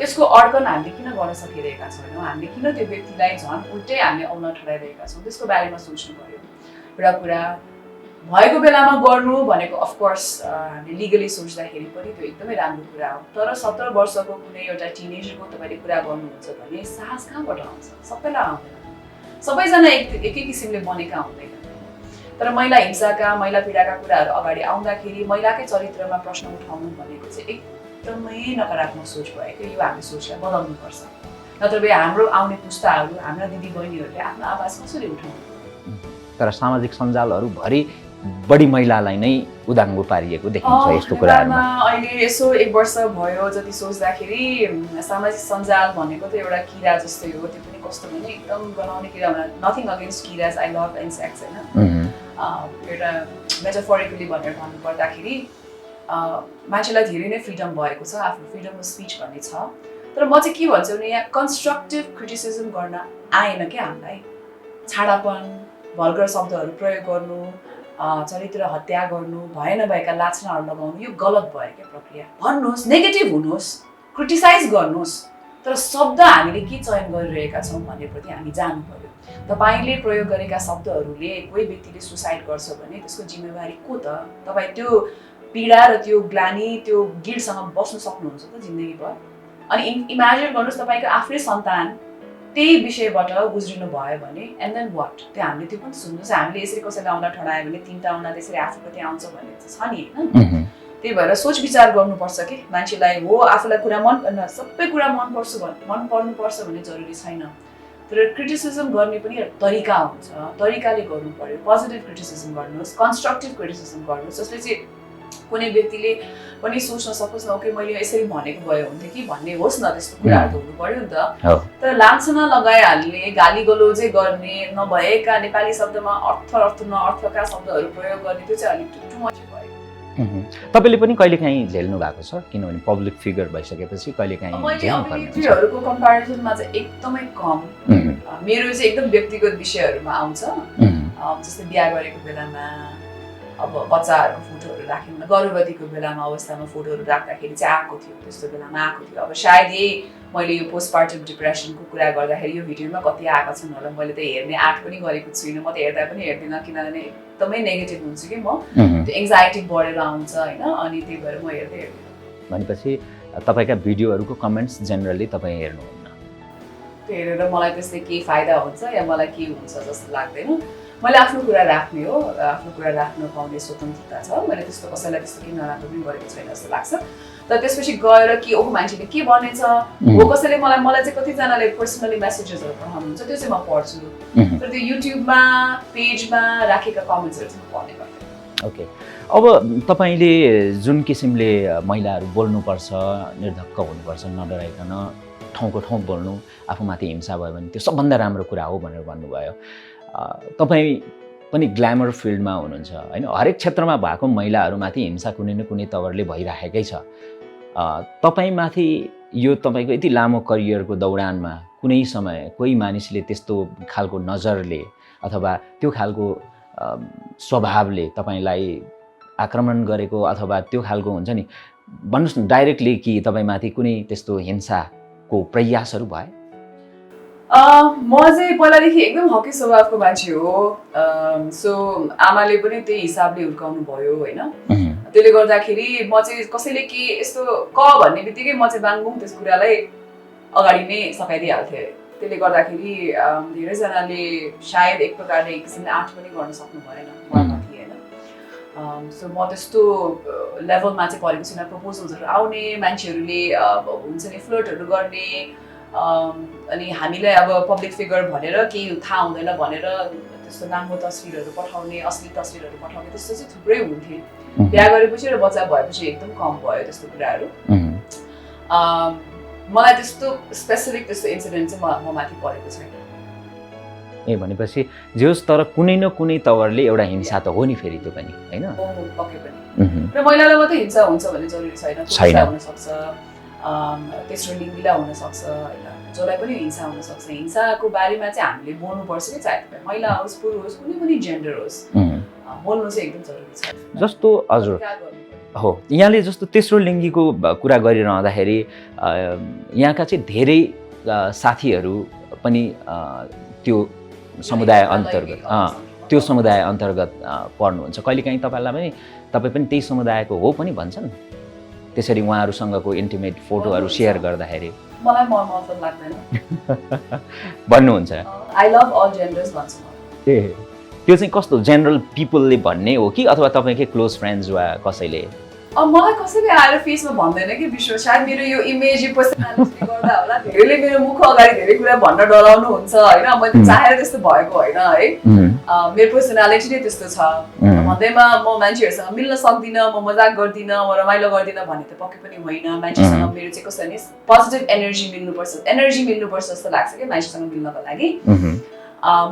S1: त्यसको अड्कन हामीले किन गर्न सकिरहेका छैनौँ, हामीले किन त्यो व्यक्तिलाई झन् उल्टै हामीले औना ठहराइरहेका छौँ, त्यसको बारेमा सोच्नु पर्यो. एउटा कुरा भएको बेलामा गर्नु भनेको अफकोर्स हामीले लिगली सोच्दाखेरि पनि त्यो एकदमै राम्रो कुरा हो. तर 17 वर्षको कुनै एउटा टिनेजरको तपाईँले कुरा गर्नुहुन्छ भने साहस कहाँबाट आउँछ? सबैलाई आउँदैन. सबैजना एकै किसिमले बनेका हुँदैन. तर महिला हिंसाका, महिला पीडाका कुराहरू अगाडि आउँदाखेरि महिलाकै चरित्रमा प्रश्न उठाउनु भनेको चाहिँ एकदमै नकारात्मक सोच भयो कि. यो हामीले सोचलाई बदल्नुपर्छ. नत्र भए हाम्रो आउने पुस्ताहरू, हाम्रा दिदी बहिनीहरूले आफ्नो आवाज कसरी उठाउनु?
S2: तर सामाजिक सञ्जालहरूभरि बढी महिलालाई नै उदाङ्गो पारिएको देखिन्छ यस्तो कुराहरूमा।
S1: अहिले यसो 1 वर्ष भयो जति सोच्दाखेरि सामाजिक सञ्जाल भनेको त एउटा किरा जस्तै हो। त्यो पनि कस्तो भने एकदम गनाउने किरा भने नथिङ अगेन्स्ट किराज, आई लभ इन्सेक्ट्स होइन। एउटा मेटाफोरिकली भनेर भन्नु पर्दाखेरि मान्छेलाई धेरै नै फ्रिडम भएको छ, आफ्नो फ्रिडम अफ स्पिच भन्ने छ। तर म चाहिँ के भन्छु भने यहाँ कन्स्ट्रक्टिभ क्रिटिसिजम गर्न आएन क्या हामीलाई। छाडापन, भल्गर शब्दहरू प्रयोग गर्नु, चरित्र हत्या गर्नु, भएन भएका लाछनाहरू लगाउनु, यो गलत भयो क्या प्रक्रिया। भन्नुहोस्, नेगेटिभ हुनुहोस्, क्रिटिसाइज गर्नुहोस्, तर शब्द हामीले के चयन गरिरहेका छौँ भन्नेप्रति हामी जानु पर्यो। तपाईँले प्रयोग गरेका शब्दहरूले कोही व्यक्तिले सुसाइड गर्छ भने त्यसको जिम्मेवारी को त? तपाईँ त्यो पीडा र त्यो ग्लानी, त्यो गिल्टसँग बस्नु सक्नुहुन्छ त जिन्दगीभर? अनि इमेजिन गर्नुहोस् तपाईँको आफ्नै सन्तान त्यही विषयबाट गुज्रिनु भयो भने, एन्ड देन वाट? त्यो हामीले त्यो पनि सुन्नुहोस्। हामीले यसरी कसैलाई औँला ठडायो भने 3टा औँला त्यसरी आफूप्रति आउँछ भन्ने छ नि होइन। त्यही भएर सोच विचार गर्नुपर्छ कि मान्छेलाई हो आफूलाई कुरा सबै कुरा मन पर्नुपर्छ भन्ने जरुरी छैन। तर क्रिटिसिजम गर्ने पनि एउटा तरिका हुन्छ, तरिकाले गर्नु पर्यो। पोजिटिभ क्रिटिसिजम गर्नुहोस्, कन्स्ट्रक्टिभ क्रिटिसिजम गर्नुहोस्, जसले चाहिँ कुनै व्यक्तिले पनि सोच्न सकोस् न ओके मैले यसरी भनेको भए हुन्थ्यो कि भन्ने होस् न। त्यस्तो कुराहरू त हुनु पर्यो नि त। तर लान्छना लगाइहाल्ने, गाली गलौजै गर्ने, नभएका नेपाली शब्दमा अर्थका शब्दहरू प्रयोग गर्ने, त्यो चाहिँ अलिक टु मच भयो।
S2: तपाईँले पनि कहिलेकाहीँ झेल्नु भएको छ? किनभने पब्लिक फिगर भइसकेपछि कहिलेकाहीँ
S1: अभिनेत्रीहरूको कम्पेरिजनमा चाहिँ एकदमै कम। मेरो चाहिँ एकदम व्यक्तिगत विषयहरूमा आउँछ। जस्तै बिहा गरेको बेलामा, अब बच्चाहरूको फोटोहरू राख्यौँ, गर्भवतीको बेलामा अवस्थामा फोटोहरू राख्दाखेरि चाहिँ आएको थियो, त्यस्तो बेलामा आएको थियो। अब सायद यही मैले यो पोस्टपार्टम डिप्रेसनको कुरा गर्दाखेरि यो भिडियोमा कति आएका छन् होला, मैले त हेर्ने आँट पनि गरेको छुइनँ। म त हेर्दा पनि हेर्दिनँ किनभने एकदमै नेगेटिभ हुन्छु कि म, त्यो एङ्जाइटी बढेर आउँछ होइन। अनि त्यही भएर म हेर्दिनँ।
S2: भनेपछि तपाईँका भिडियोहरूको कमेन्ट्स जेनरली तपाईँ हेर्नुहुन्न?
S1: त्यो हेरेर मलाई त्यसले केही फाइदा हुन्छ या मलाई के हुन्छ जस्तो लाग्दैन। मैले आफ्नो कुरा राख्ने हो, आफ्नो कुरा राख्न पाउने स्वतन्त्रता छ। मैले त्यस्तो कसैलाई त्यस्तो केही नराम्रो पनि गरेको छैन जस्तो लाग्छ। तर त्यसपछि गएर कि ओहो मान्छेले के भनेछ, हो कसैले मलाई चाहिँ कतिजनाले पर्सनली मेसेजेसहरू पठाउनुहुन्छ, त्यो चाहिँ म पढ्छु। तर त्यो युट्युबमा पेजमा राखेका कमेन्ट्सहरू चाहिँ म पढ्ने गर्दैन।
S2: ओके, अब तपाईँले जुन किसिमले महिलाहरू बोल्नुपर्छ, निर्धक्क हुनुपर्छ, नडराइकन ठाउँको ठाउँ बोल्नु, आफूमाथि हिंसा भयो भने त्यो सबभन्दा राम्रो कुरा हो भनेर भन्नुभयो। तपाईँ पनि ग्ल्यामर फिल्डमा हुनुहुन्छ होइन। हरेक क्षेत्रमा भएको महिलाहरूमाथि हिंसा कुनै न कुनै तवरले भइराखेकै छ। तपाईँमाथि यो तपाईँको यति लामो करियरको दौडानमा कुनै समय कोही मानिसले त्यस्तो खालको नजरले अथवा त्यो खालको स्वभावले तपाईँलाई आक्रमण गरेको अथवा त्यो खालको हुन्छ नि, भन्नुहोस् न डाइरेक्टली कि तपाईँमाथि कुनै त्यस्तो हिंसाको प्रयासहरू भए?
S1: म चाहिँ पहिलादेखि एकदम हकी स्वभावको मान्छे हो। सो आमाले पनि त्यही हिसाबले हुर्काउनु भयो होइन। त्यसले गर्दाखेरि म चाहिँ कसैले के यस्तो क भन्ने बित्तिकै म चाहिँ बाङबुङ त्यस कुरालाई अगाडि नै सकाइदिइहाल्थेँ। त्यसले गर्दाखेरि धेरैजनाले सायद एक प्रकारले एक किसिमले आँट पनि गर्न सक्नु भएन उहाँमाथि होइन। सो म त्यस्तो लेभलमा चाहिँ परेको छुइनँ। प्रपोजल्सहरू आउने, मान्छेहरूले हुन्छ नि फ्लर्टहरू गर्ने, अनि हामीलाई अब पब्लिक फिगर भनेर केही थाहा हुँदैन भनेर त्यस्तो नाङ्गो तस्विरहरू पठाउने, असली तस्विरहरू पठाउने, त्यस्तो चाहिँ थुप्रै हुन्थे। बिहा गरेपछि र बच्चा भएपछि एकदम कम भयो त्यस्तो कुराहरू। मलाई त्यस्तो स्पेसिफिक त्यस्तो इन्सिडेन्ट चाहिँ म माथि परेको छैन।
S2: ए भनेपछि जे होस्, तर कुनै न कुनै तवरले एउटा हिंसा त हो नि फेरि त्यो पनि होइन।
S1: पक्कै पनि। र महिलालाई मात्रै हिंसा हुन्छ भन्ने जरुरी छैन। हुनसक्छ, तेस्रो लिङ्गीलाई हुनसक्छ होइन, जसलाई पनि हिंसा हुनसक्छ। हिंसाको बारेमा चाहिँ हामीले बोल्नुपर्छ कि, चाहे महिला होस्, पुरुष होस्, कुनै पनि जेन्डर होस्, बोल्नु चाहिँ एकदम जरुरी छ।
S2: जस्तो हजुर हो, यहाँले जस्तो तेस्रो लिङ्गीको कुरा गरिरहँदाखेरि यहाँका चाहिँ धेरै साथीहरू पनि त्यो समुदाय अन्तर्गत पर्नुहुन्छ। कहिलेकाहीँ तपाईँ पनि त्यही समुदायको हो पनि भन्छन्? त्यसरी उहाँहरूसँगको इन्टिमेट फोटोहरू सेयर गर्दाखेरि
S1: मलाई मतलब लाग्दैन
S2: भन्नुहुन्छ?
S1: आई लभ अल जेन्डर्स भन्छ म।
S2: त्यो चाहिँ कस्तो जेनरल पिपलले भन्ने हो कि अथवा तपाईँकै क्लोज फ्रेन्ड्स वा कसैले?
S1: मलाई कसैले आएर फेसमा भन्दैन कि विश्व सायद मेरो यो इमेज पर्सनालिटीले गर्दा होला धेरैले मेरो मुख अगाडि धेरै कुरा भन्न डराउनुहुन्छ होइन मैले चाहेर त्यस्तो भएको होइन है मेरो पर्सनालिटी नै त्यस्तो छ भन्दैमा म मान्छेहरूसँग मिल्न सक्दिनँ म मजाक गर्दिनँ म रमाइलो गर्दिनँ भन्ने त पक्कै पनि होइन मान्छेसँग मेरो चाहिँ कस्तो भने पोजिटिभ एनर्जी मिल्नुपर्छ जस्तो लाग्छ कि मान्छेसँग मिल्नको लागि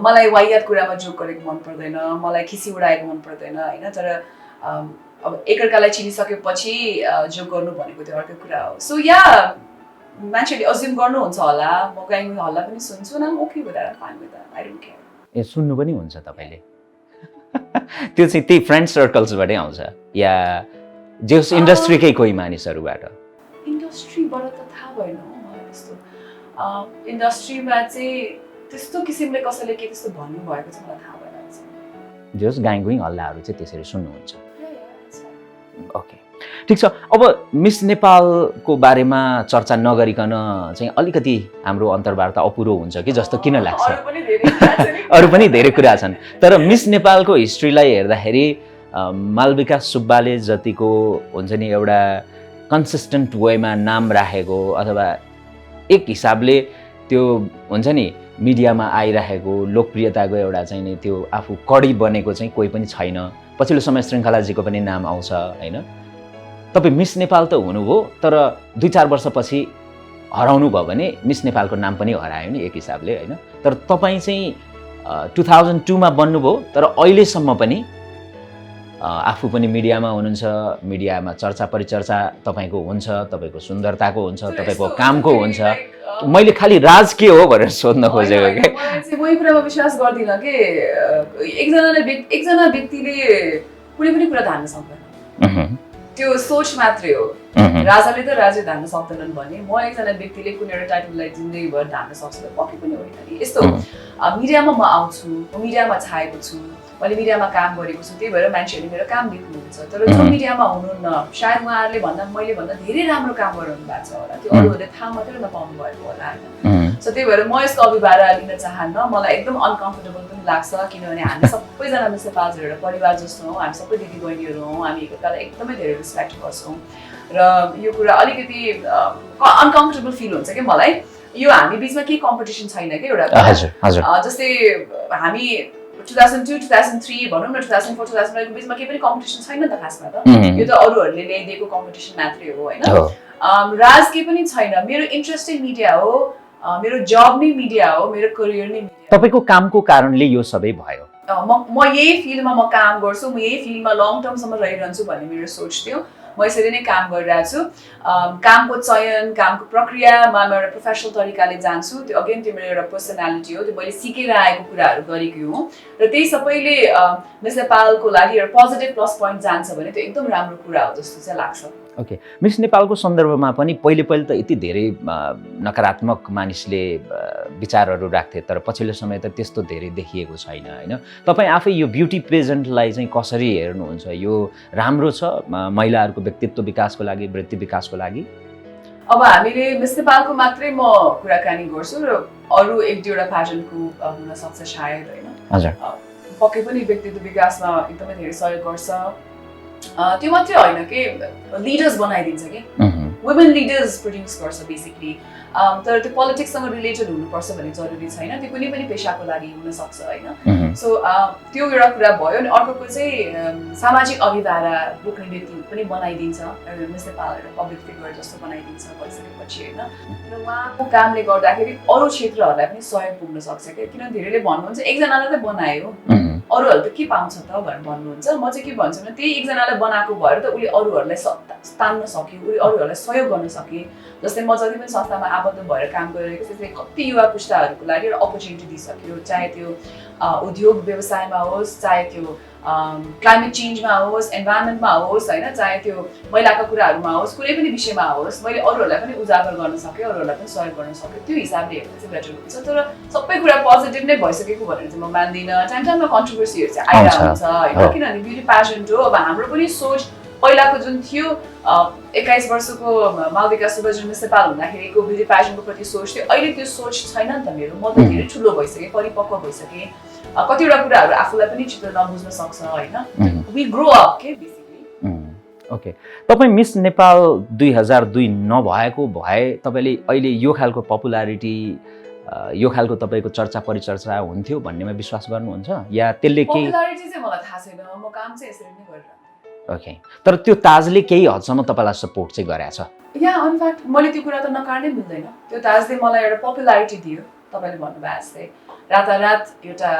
S1: मलाई वाहियात कुरामा जोक गरेको मन पर्दैन मलाई खिसी उडाएको मन पर्दैन होइन तर अब एकअर्कालाई चिनिसकेपछि जो गर्नु भनेको त्यो अर्कै कुरा हो सो या मान्छेले अज्युम गर्नुहुन्छ होला म गाइङ हल्ला पनि सुन्छु न okay with that fine with that I don't care
S2: ए सुन्नु पनि हुन्छ तपाईले त्यो चाहिँ त्यही फ्रेन्ड सर्कल्सबाटै आउँछ या जेस इन्डस्ट्रीकै कोही मानिसहरूबाट
S1: इन्डस्ट्रीबाट त थाहा भएन मलाई त्यस्तो इन्डस्ट्रीमा चाहिँ त्यस्तो किसिमले कसैले के त्यस्तो भन्नुभएको चाहिँ मलाई थाहा भएन
S2: जेस गाइङ हल्लाहरू चाहिँ त्यसरी सुन्नुहुन्छ ओके ठिक छ अब मिस नेपालको बारेमा चर्चा नगरिकन चाहिँ अलिकति हाम्रो अन्तर्वार्ता अपुरो हुन्छ कि जस्तो किन लाग्छ अरू पनि धेरै कुरा छन् तर मिस नेपालको हिस्ट्रीलाई हेर्दाखेरि मालविका सुब्बाले जतिको हुन्छ नि एउटा कन्सिस्टेन्ट वेमा नाम राखेको अथवा एक हिसाबले त्यो हुन्छ नि मिडियामा आइरहेको लोकप्रियताको एउटा चाहिँ नि त्यो आफू कडी बनेको चाहिँ कोही पनि छैन पछिल्लो समय श्रृङ्खलाजीको पनि नाम आउँछ होइन तपाईँ मिस नेपाल त हुनुभयो तर 2-4 वर्षपछि हराउनु भयो भने मिस नेपालको नाम पनि हरायो नि एक हिसाबले होइन तर तपाईँ चाहिँ 2002 मा बन्नुभयो तर अहिलेसम्म पनि आफू पनि मिडियामा हुनुहुन्छ मिडियामा चर्चा परिचर्चा तपाईँको हुन्छ तपाईँको सुन्दरताको हुन्छ तपाईँको कामको हुन्छ मैले खालि राज के हो भनेर सोध्न खोजेको के
S1: म यो कुरामा विश्वास गर्दिनँ कि एकजना व्यक्तिले कुनै पनि कुरा धान्न सक्दैन त्यो सोच मात्रै हो राजाले त राज्य धान्न सक्दैनन् भने म एकजना व्यक्तिले कुनै एउटा टाइटललाई जिन्दगीभर धान्न सक्छु त पक्कै पनि होइन नि यस्तो मिडियामा म आउँछु म मिडियामा छाएको छु मैले मिडियामा काम गरेको छु त्यही भएर मान्छेहरूले मेरो काम देख्नुहुन्छ तर जो मिडियामा हुनुहुन्न सायद उहाँहरूले भन्दा मैले भन्दा धेरै राम्रो काम गरिरहनु भएको छ होला त्यो अरूहरूले थाहा मात्रै नपाउनु भएको होला होइन सो त्यही भएर म यसको अभिभार लिन चाहन्न मलाई एकदम अनकम्फर्टेबल पनि लाग्छ किनभने हामी सबैजना मिस नेपालहरू एउटा परिवार जस्तो हौँ हामी सबै दिदी बहिनीहरू हौँ हामी एकअर्कालाई एकदमै धेरै रेस्पेक्ट गर्छौँ र यो कुरा अलिकति अनकम्फर्टेबल फिल हुन्छ कि मलाई यो हामी बिचमा केही कम्पिटिसन छैन कि एउटा जस्तै हामी 2002, 2003 भनौँ न 2004, 2005 को बिचमा केही पनि कम्पिटिसन छैन त खासमा त यो त अरूहरूले ल्याइदिएको कम्पिटिसन मात्रै हो होइन राज केही पनि छैन मेरो इन्ट्रेस्ट नै मिडिया हो मेरो जब नै मिडिया हो मेरो करियर नै मिडिया
S2: तपाईको कामको कारणले यो सबै भयो
S1: म यही फिल्डमा म काम गर्छु म यही फिल्डमा लङ टर्मसम्म रहिरहन्छु भन्ने मेरो सोच थियो म यसरी नै काम गरिरहेको छु कामको चयन कामको प्रक्रियामा म एउटा प्रोफेसनल तरिकाले जान्छु त्यो अगेन त्यो मेरो एउटा पर्सनालिटी हो त्यो मैले सिकेर आएको कुराहरू गरेको हुँ र त्यही सबैले मिस नेपालको लागि एउटा पोजिटिभ प्लस पोइन्ट जान्छ भने त्यो एकदम राम्रो कुरा हो जस्तो चाहिँ लाग्छ
S2: ओके मिस नेपालको सन्दर्भमा पनि पहिले त यति धेरै नकारात्मक मानिसले विचारहरू राख्थे तर पछिल्लो समय त त्यस्तो धेरै देखिएको छैन होइन तपाईँ आफै यो ब्युटी पेजेन्टलाई चाहिँ कसरी हेर्नुहुन्छ यो राम्रो छ महिलाहरूको व्यक्तित्व विकासको लागि वृत्ति विकासको लागि
S1: अब हामीले मिस नेपालको मात्रै म कुराकानी गर्छु र अरू एक दुईवटा प्याटर्नको हुन सक्छ सायद होइन
S2: हजुर
S1: पक्कै पनि व्यक्तित्व विकासमा एकदमै धेरै सहयोग गर्छ त्यो मात्रै होइन कि लिडर्स बनाइदिन्छ कि वुमेन लिडर्स प्रड्युस गर्छ बेसिकली तर त्यो पोलिटिक्ससँग रिलेटेड हुनुपर्छ भन्ने जरुरी छैन त्यो कुनै पनि पेसाको लागि हुनसक्छ होइन सो त्यो एउटा कुरा भयो अनि अर्को चाहिँ सामाजिक अभिभारा बोक्ने व्यक्ति पनि बनाइदिन्छ मिस नेपाल एउटा पब्लिक फिगर जस्तो बनाइदिन्छ भइसकेपछि होइन र उहाँको कामले गर्दाखेरि अरू क्षेत्रहरूलाई पनि सहयोग पुग्न सक्छ क्या किनभने धेरैले भन्नुहुन्छ एकजनालाई त बनायो अरूहरूले त के पाउँछ त भनेर भन्नुहुन्छ म चाहिँ के भन्छु भने त्यही एकजनालाई बनाएको भएर त उसले अरूहरूलाई तान्न सक्यो उसले अरूहरूलाई सहयोग गर्न सके जस्तै म जति पनि संस्थामा आबद्ध भएर काम गरिरहेको छु त्यसले कति युवा पुस्ताहरूको लागि एउटा अपर्च्युनिटी दिइसक्यो चाहे त्यो उद्योग व्यवसायमा होस् चाहे त्यो क्लाइमेट चेन्जमा होस् इन्भाइरोमेन्टमा होस् होइन चाहे त्यो महिलाको कुराहरूमा होस् कुनै पनि विषयमा होस् मैले अरूहरूलाई पनि उजागर गर्न सकेँ अरूहरूलाई पनि सहयोग गर्न सकेँ त्यो हिसाबले हेर्दा चाहिँ बेटर हुन्छ तर सबै कुरा पोजिटिभ नै भइसकेको भनेर चाहिँ म मान्दिनँ टाइम टाइममा कन्ट्रोभर्सीहरू चाहिँ आइरहेको हुन्छ होइन किनभने ब्युटी पेजेन्ट हो अब हाम्रो पनि सोच पहिलाको जुन थियो 21 वर्षको मालविका सुब्बाजी मिस नेपाल हुँदाखेरिको ब्युटी पेजेन्टको प्रति सोच थियो अहिले त्यो सोच छैन नि त मेरो म त धेरै ठुलो भइसकेँ परिपक्व भइसकेँ कतिवटा कुराहरू आफूलाई पनि चित्त नबुझ्न सक्छ होइन वी ग्रो अप के बेसिकली
S2: ओके, तपाईँ मिस नेपाल 2002 नभएको भए तपाईँले अहिले यो खालको पपुलारिटी यो खालको तपाईँको चर्चा परिचर्चा हुन्थ्यो भन्नेमा विश्वास गर्नुहुन्छ या त्यसले केही
S1: पपुलारिटी चाहिँ मलाई थाहा छैन, म काम चाहिँ यसरी नै गरिरहेको।
S2: ओके, तर त्यो ताजले केही हदसम्म तपाईँलाई सपोर्ट चाहिँ गरेछ?
S1: या इनफ्याक्ट मैले त्यो कुरा त नकार्नै मिल्दैन। त्यो ताजले मलाई एउटा पपुलारिटी दियो, तपाईँले भन्नुभयो जस्तै रातारात एउटा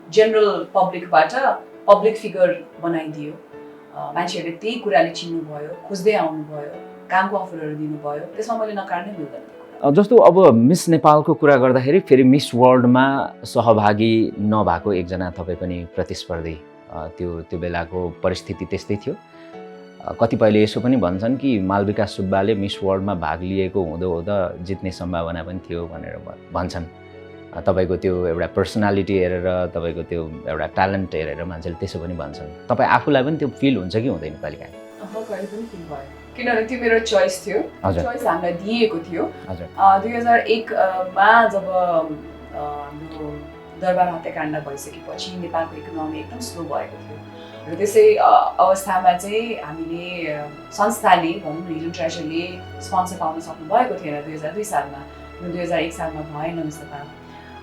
S1: जेनरल पब्लिकबाट पब्लिक फिगर बनाइदियो। मान्छेहरूले त्यही कुराले चिन्नुभयो, खोज्दै आउनुभयो, कामको अफरहरू दिनुभयो, त्यसमा मैले नकार्नै मिल्दैन।
S2: जस्तो अब मिस नेपालको कुरा गर्दाखेरि फेरि मिस वर्ल्डमा सहभागी नभएको एकजना तपाईँ पनि प्रतिस्पर्धी, त्यो बेलाको परिस्थिति त्यस्तै थियो। कतिपयले यसो पनि भन्छन् कि मालविका सुब्बाले मिस वर्ल्डमा भाग लिएको हुँदा जित्ने सम्भावना पनि थियो भनेर भन्छन्। तपाईँको त्यो एउटा पर्सनालिटी हेरेर, तपाईँको त्यो एउटा ट्यालेन्ट हेरेर मान्छेले त्यसो पनि भन्छन्। तपाईँ आफूलाई पनि त्यो फिल हुन्छ कि हुँदैन कहिलेकाहीँ?
S1: कहिले पनि फिल भयो, किनभने त्यो मेरो चोइस थियो, चोइस हामीलाई दिएको थियो। 2001 मा जब हाम्रो दरबार हत्याकाण्ड भइसकेपछि नेपालको इकोनोमी एकदम स्लो भएको थियो र त्यसै अवस्थामा चाहिँ हामीले संस्थाले भनौँ न हिडन ट्रेजरले स्पोन्सर पाउन सक्नु भएको थिएन 2002 सालमा। 2001 सालमा भएन मिस नेपाल।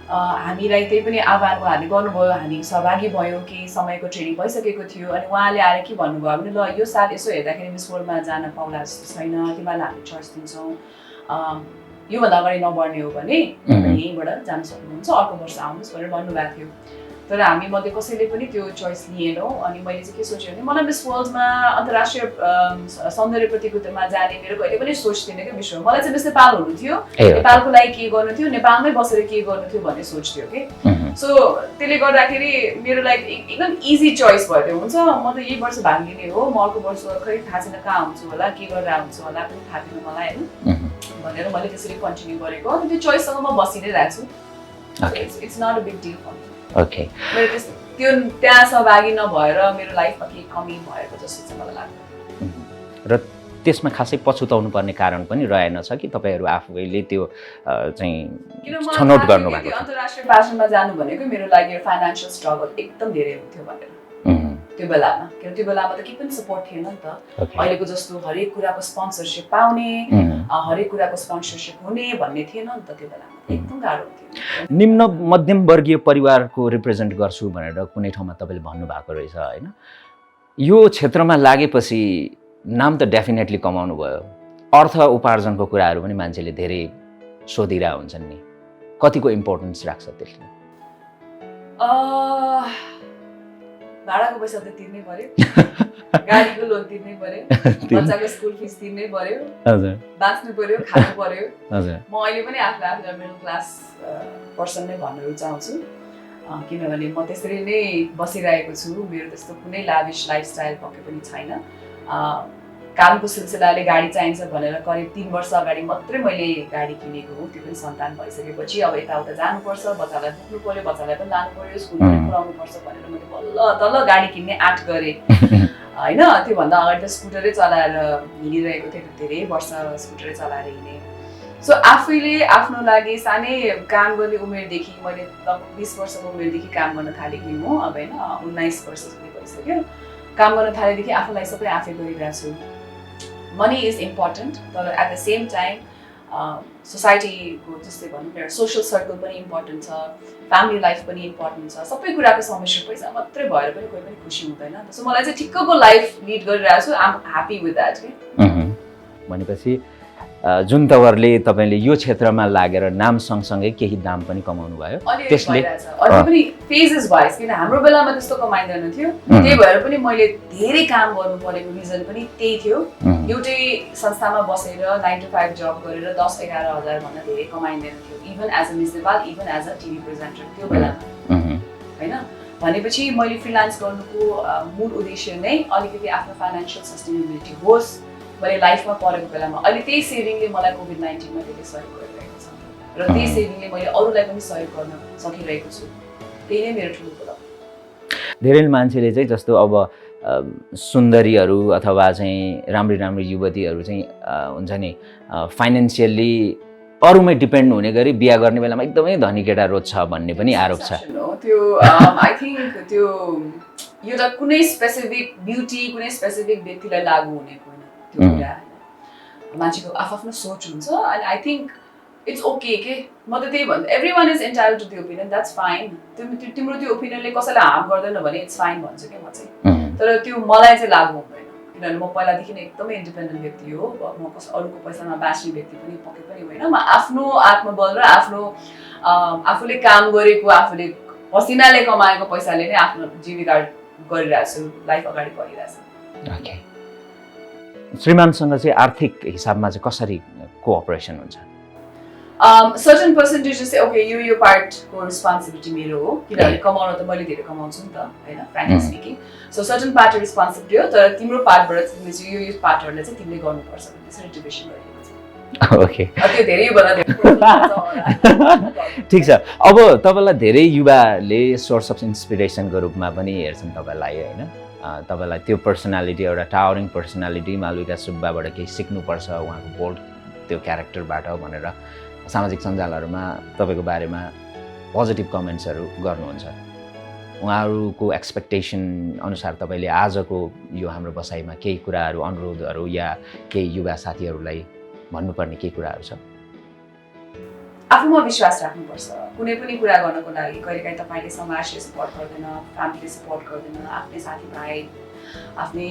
S1: हामीलाई त्यही पनि आह्वान उहाँहरूले गर्नुभयो, हामी सहभागी भयौँ कि समयको ट्रेनिङ भइसकेको थियो। अनि उहाँले आएर के भन्नुभयो भने ल यो साल यसो हेर्दाखेरि मिस वर्ल्डमा जान पाउला जस्तो छैन, तिमीलाई हामी चोइस दिन्छौँ, योभन्दा अगाडि नबढ्ने हो भने यहीँबाट जान सक्नुहुन्छ, अर्को वर्ष आउनुहोस् भनेर भन्नुभएको थियो। तर हामी मध्ये कसैले पनि त्यो चोइस लिएनौँ। अनि मैले चाहिँ के सोचेँ भने मलाई मिस वर्ल्डमा अन्तर्राष्ट्रिय सौन्दर्य प्रतियोगितामा जाने मेरो कहिले पनि सोच थिएन क्या विश्वमा। मलाई चाहिँ मिस नेपाल हुनु थियो, नेपालको लागि के गर्नु थियो, नेपालमै बसेर के गर्नु थियो भन्ने सोच थियो कि। सो त्यसले गर्दाखेरि मेरो लागि एकदम इजी चोइस भयो। हुन्छ म त यही वर्ष भाग लिने हो, म अर्को वर्ष खै थाहा छैन कहाँ हुन्छु होला, के गरेर हुन्छु होला पनि थाहा थिएन मलाई होइन भनेर मैले त्यसरी कन्टिन्यू गरेको। अनि त्यो चोइससँग म बसिरहेको छु। It's not a big deal for me.
S2: Okay,
S1: मेरो त्यो त्यहाँ सहभागी नभएर मेरो लाइफमा केही कमी भएको जस्तो चाहिँ मलाई लाग्छ।
S2: र त्यसमा खासै पछुताउनु पर्ने कारण पनि रहेनछ कि तपाईँहरू आफैले त्यो चाहिँ छनौट गर्नुभएको थियो?
S1: अन्तर्राष्ट्रिय फ्यासनमा जानु भनेको मेरो लागि फाइनेन्सियल स्ट्रगल एकदम धेरै हुन्थ्यो भनेर त्यो बेलामा, किन त्यो बेलामा त केही पनि सपोर्ट थिएन नि त। अहिलेको जस्तो हरेक कुराको स्पोन्सरसिप पाउने, हरेक कुराको स्पोन्सरसिप हुने भन्ने थिएन नि त त्यो बेलामा, एकदम गाह्रो हुन्थ्यो।
S2: निम्न मध्यम वर्गीय परिवारको रिप्रेजेन्ट गर्छु भनेर कुनै ठाउँमा तपाईँले भन्नुभएको रहेछ होइन? यो क्षेत्रमा लागेपछि नाम त डेफिनेटली कमाउनु भयो, अर्थ उपार्जनको कुराहरू पनि मान्छेले धेरै सोधिरहेको हुन्छन् नि, कतिको इम्पोर्टेन्स राख्छ त्यसले?
S1: भाडाको पैसा त तिर्नै पर्यो, गाडीको लोन तिर्नै पर्यो, बच्चाको स्कुल फिस तिर्नै पर्यो, बाँच्नु पर्यो, खानु पर्यो। म अहिले पनि आफूलाई मिडल क्लास पर्सन नै भन्न रुचाउँछु, किनभने म त्यसरी नै बसिरहेको छु। मेरो त्यस्तो कुनै लाभिस लाइफस्टाइल पक्कै पनि छैन। कामको सिलसिलाले गाडी चाहिन्छ भनेर करिब 3 वर्ष अगाडि मात्रै मैले गाडी किनेको हो, त्यो पनि सन्तान भइसकेपछि। अब यताउता जानुपर्छ, बच्चालाई बोक्नु पर्यो, बच्चालाई पनि लानु पर्यो, स्कुल पनि पुऱ्याउनु पर्छ भनेर मैले बल्ल गाडी किन्ने आँट गरेँ होइन। त्योभन्दा अगाडि त स्कुटरै चलाएर हिँडिरहेको थिएँ, धेरै वर्ष स्कुटरै चलाएर हिँडेँ। सो आफैले आफ्नो लागि सानै काम गर्ने उमेरदेखि, मैले लगभग 20 वर्षको उमेरदेखि काम गर्न थालेकी म, अब होइन 19 वर्ष भइसक्यो काम गर्न थालेदेखि आफूलाई सबै आफै गरिरहेको छु। मनी इज इम्पोर्टेन्ट, तर एट द सेम टाइम सोसाइटीको जस्तै भनौँ एउटा सोसियल सर्कल पनि इम्पोर्टेन्ट छ, फ्यामिली लाइफ पनि इम्पोर्टेन्ट छ। सबै कुराको समस्या पैसा मात्रै भएर पनि कोही पनि खुसी हुँदैन। सो मलाई चाहिँ ठिक्कको लाइफ लिड गरिरहेको छु, I am happy with that.
S2: भनेपछि जुन तवरले तपाईँले यो क्षेत्रमा लागेर नाम सँगसँगै केही दाम पनि कमाउनु भयो, त्यसले
S1: अहिले पनि फेजेस वाइज, किन हाम्रो बेलामा त्यस्तो कमाइँदैन थियो, त्यही भएर पनि मैले धेरै काम गर्नु परेको रिजन पनि त्यही थियो। एउटै संस्थामा बसेर 9 to 5 जब गरेर 10-11 हजार भन्दा धेरै कमाइँदैन थियो, even as a Miss Nepal, even as a TV presenter त्यो बेलामा होइन। भनेपछि मैले फ्रिलान्स गर्नुको मूल उद्देश्य नै अलिकति आफ्नो फाइनेन्सियल सस्टेनेबिलिटी होस्। मैले लाइफमा परेको बेलामा अहिले त्यही सेभिङले मलाई कोभिड-19 मा धेरै सहयोग गरिरहेको छ र त्यही सेभिङले मैले अरूलाई पनि सहयोग गर्न सकिरहेको छु। त्यही नै मेरो ठुलो कुरा।
S2: धेरै मान्छेले चाहिँ जस्तो अब सुन्दरीहरू अथवा चाहिँ राम्री युवतीहरू चाहिँ हुन्छ नि फाइनेन्सियली अरूमै डिपेन्ड हुने गरी बिहा गर्ने बेलामा एकदमै धनी केटा रोज्छ भन्ने पनि आरोप छ।
S1: त्यो आई थिंक त्यो एउटा कुनै स्पेसिफिक ब्युटी कुनै स्पेसिफिक व्यक्तिलाई लागू हुने होइन त्यो कुरा होइन मान्छेको आफ्नो सोच हुन्छ अनि आई थिङ्क इट्स ओके के म त त्यही भन्छु every one is entitled to the opinion that's fine तिम्रो त्यो ओपिनियनले कसैलाई हार्म गर्दैन भने इट्स फाइन भन्छु क्या म चाहिँ तर त्यो मलाई चाहिँ लागू हुँदैन किनभने म पहिलादेखि नै एकदमै इन्डिपेन्डेन्ट व्यक्ति हो म अरूको पैसामा बाँच्ने व्यक्ति पनि पक्कै पनि होइन म आफ्नो आत्मबल र आफ्नो आफूले काम गरेको आफूले पसिनाले कमाएको पैसाले नै आफ्नो जीविका गरिरहेको छु लाइफ अगाडि बढिरहेको
S2: ओके श्रीमानसँग चाहिँ आर्थिक हिसाबमा चाहिँ कसरी कोअपरेसन हुन्छ
S1: सर्टन पर्सेन्टेज चाहिँ ओके यो पार्टको रेस्पोन्सिबिलिटी मेरो हो किनभने कमाउन त मैले धेरै कमाउँछु नि त होइन frankly speaking so certain part responsibility हो तर तिम्रो पार्टबाट तिमीले चाहिँ यो पार्टहरूलाई चाहिँ तिमीले गर्नुपर्छ त्यसरी डिभिजन गरिएको छ
S2: ओके
S1: त्यो धेरै
S2: ठिक छ अब तपाईँलाई धेरै युवाले सोर्स अफ इन्सपिरेसनको रूपमा पनि हेर्छन् तपाईँलाई होइन तपाईँलाई त्यो पर्सनालिटी एउटा टावरिङ पर्सनालिटी मालविका सुब्बाबाट केही सिक्नुपर्छ उहाँको बोल्ड त्यो क्यारेक्टरबाट भनेर सामाजिक सञ्जालहरूमा तपाईँको बारेमा पोजिटिभ कमेन्ट्सहरू गर्नुहुन्छ उहाँहरूको एक्सपेक्टेसन अनुसार तपाईँले आजको यो हाम्रो बसाइमा केही कुराहरू अनुरोधहरू या केही युवा साथीहरूलाई भन्नुपर्ने केही कुराहरू छ
S1: आफूमा विश्वास राख्नुपर्छ कुनै पनि कुरा गर्नको लागि कहिलेकाहीँ तपाईँले समाजले सपोर्ट गर्दैन फ्यामिलीले सपोर्ट गर्दैन आफ्नै साथीभाइ आफ्नै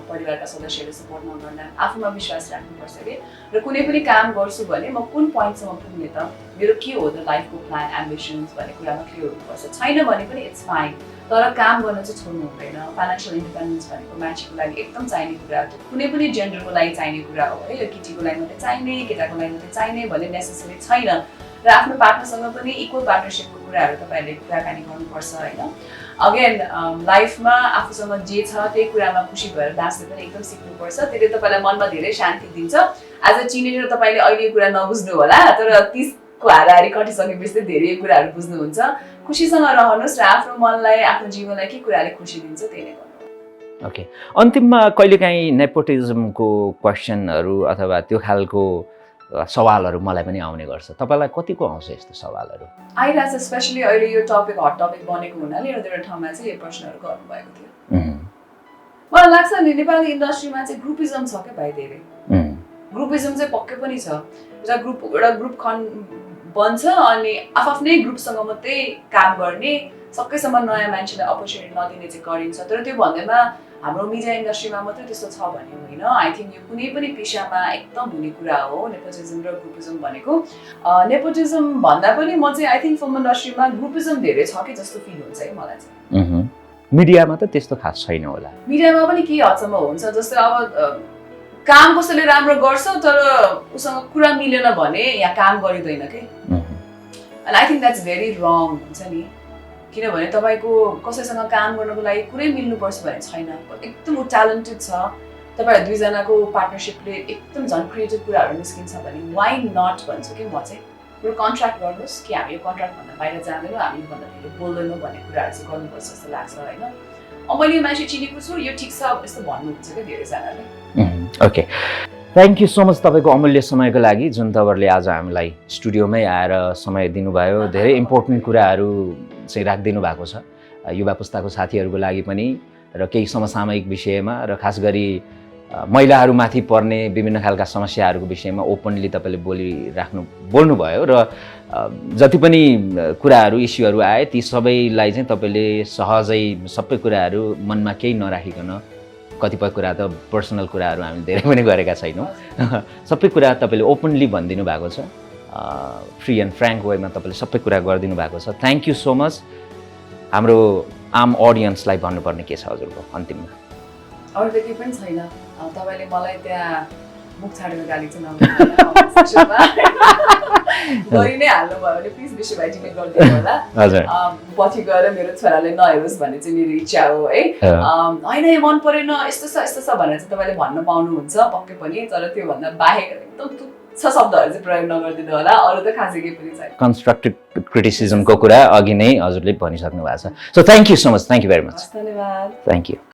S1: परिवारका सदस्यहरूले सपोर्ट नगर्दा आफूमा विश्वास राख्नुपर्छ कि र कुनै पनि काम गर्छु भने म कुन पोइन्टसम्म पुग्ने त मेरो के हो त लाइफको प्लान एम्बिसन्स भन्ने कुरामा क्लियर हुनुपर्छ छैन भने पनि इट्स फाइन तर काम गर्न चाहिँ छोड्नु हुँदैन फाइनेन्सियल इन्डिपेन्डेन्स भनेको मान्छेको लागि एकदम चाहिने कुरा हो कुनै पनि जेन्डरको लागि चाहिने कुरा हो है यो केटीको लागि मात्रै चाहिने केटाको लागि मात्रै चाहिने भन्ने नेसेसरी छैन र आफ्नो पार्टनरसँग पनि इक्वल पार्टनरसिपको कुराहरू तपाईँहरूले कुराकानी गर्नुपर्छ होइन अगेन लाइफमा आफूसँग जे छ त्यही कुरामा खुसी भएर बाँच्न पनि एकदम सिक्नुपर्छ त्यसले तपाईँलाई मनमा धेरै शान्ति दिन्छ एज अ टिनेजर तपाईँले अहिले कुरा नबुझ्नु होला तर 30को हाराहारी कटिसकेपछि चाहिँ धेरै कुराहरू बुझ्नुहुन्छ खुसीसँग रहनुहोस् र आफ्नो मनलाई आफ्नो जीवनलाई के कुराले खुसी दिन्छ त्यही नै गर्नु
S2: ओके अन्तिममा कहिलेकाहीँ नेपोटिजमको क्वेसनहरू अथवा त्यो खालको सवालहरू मलाई पनि आउने गर्छ तपाईँलाई कतिको आउँछ यस्तो सवालहरू
S1: आइरहेछ स्पेसली अहिले यो टपिक हट टपिक बनेको हुनाले एउटा दुईवटा ठाउँमा चाहिँ यो प्रश्नहरू गर्नुभएको थियो मलाई लाग्छ नि नेपाली इन्डस्ट्रीमा चाहिँ ग्रुपिजम छ क्या भाइ धेरै ग्रुपिजम चाहिँ पक्कै पनि छ एउटा ग्रुप बन्छ अनि आफ्नै ग्रुपसँग मात्रै काम गर्ने सकेसम्म नयाँ मान्छेलाई अपर्च्युनिटी नदिने चाहिँ गरिन्छ तर त्यो भन्दैमा हाम्रो मिडिया इन्डस्ट्रीमा मात्रै त्यस्तो छ भन्ने होइन आई थिङ्क यो कुनै पनि पेसामा एकदम हुने कुरा हो नेपोटिजम र ग्रुपिजम भनेको नेपोटिजम भन्दा पनि म चाहिँ आई थिङ्क फिल्म इन्डस्ट्रीमा ग्रुपिजम धेरै छ कि जस्तो फिल हुन्छ है मलाई चाहिँ
S2: मिडियामा त त्यस्तो खास छैन होला
S1: मिडियामा पनि केही हदसम्म हुन्छ जस्तै अब काम कसैले राम्रो गर्छ तर उसँग कुरा मिलेन भने यहाँ काम गरिँदैन के and I think that's very wrong हुन्छ नि किनभने तपाईँको कसैसँग काम गर्नको लागि कुरै मिल्नुपर्छ भने छैन एकदम ट्यालेन्टेड छ तपाईँहरू दुईजनाको पार्टनरसिपले एकदम झन् क्रिएटिभ कुराहरू निस्किन्छ भने वाइ नट भन्छु कि म चाहिँ यो कन्ट्र्याक्ट गर्नुहोस् कि हामी यो कन्ट्र्याक्टभन्दा बाहिर जाँदैनौँ हामी योभन्दा धेरै बोल्दैनौँ भन्ने कुराहरू चाहिँ गर्नुपर्छ जस्तो लाग्छ होइन मैले यो मान्छे चिनेको छु यो ठिक छ यस्तो भन्नुहुन्छ क्या धेरैजनाले
S2: okay thank you so much तपाईँको अमूल्य समयको लागि जुन तपाईँहरूले आज हामीलाई स्टुडियोमै आएर समय दिनुभयो धेरै इम्पोर्टेन्ट कुराहरू चाहिँ राखिदिनु भएको छ युवा पुस्ताको साथीहरूको लागि पनि र केही समसामयिक विषयमा र खास गरी महिलाहरूमाथि पर्ने विभिन्न खालका समस्याहरूको विषयमा ओपनली तपाईँले बोल्नुभयो र जति पनि कुराहरू इस्युहरू आए ती सबैलाई चाहिँ तपाईँले सहजै सबै कुराहरू मनमा केही नराखिकन कतिपय कुरा त पर्सनल कुराहरू हामीले धेरै पनि गरेका छैनौँ सबै कुरा तपाईँले ओपनली भनिदिनु भएको छ फ्री एन्ड फ्र्याङ्क वेमा तपाईँले सबै कुरा गरिदिनु भएको छ थ्याङ्क यू सो मच हाम्रो आम अडियन्सलाई भन्नुपर्ने के छ हजुरको अन्तिममा
S1: अरू त केही पनि छैन तपाईँले मलाई त्यहाँ मुख छाडेर गाली चाहिँ गरि नै हाल्नुभयो भने प्लिज विषयलाई टिमेट गरिदिनु होला पछि गएर मेरो छोराले नहेरोस् भन्ने चाहिँ मेरो इच्छा हो है होइन यो मन परेन यस्तो छ भनेर चाहिँ तपाईँले भन्न पाउनुहुन्छ पक्कै पनि तर त्योभन्दा बाहेक एकदम तुच्छ शब्दहरू चाहिँ प्रयोग नगरिदिनु होला अरू त खासै केही पनि छैन
S2: कन्स्ट्रक्टिभ क्रिटिसिजमको कुरा अघि नै हजुरले भनिसक्नु भएको छ so thank you so much thank you very much
S1: धन्यवाद
S2: थ्याङ्क यू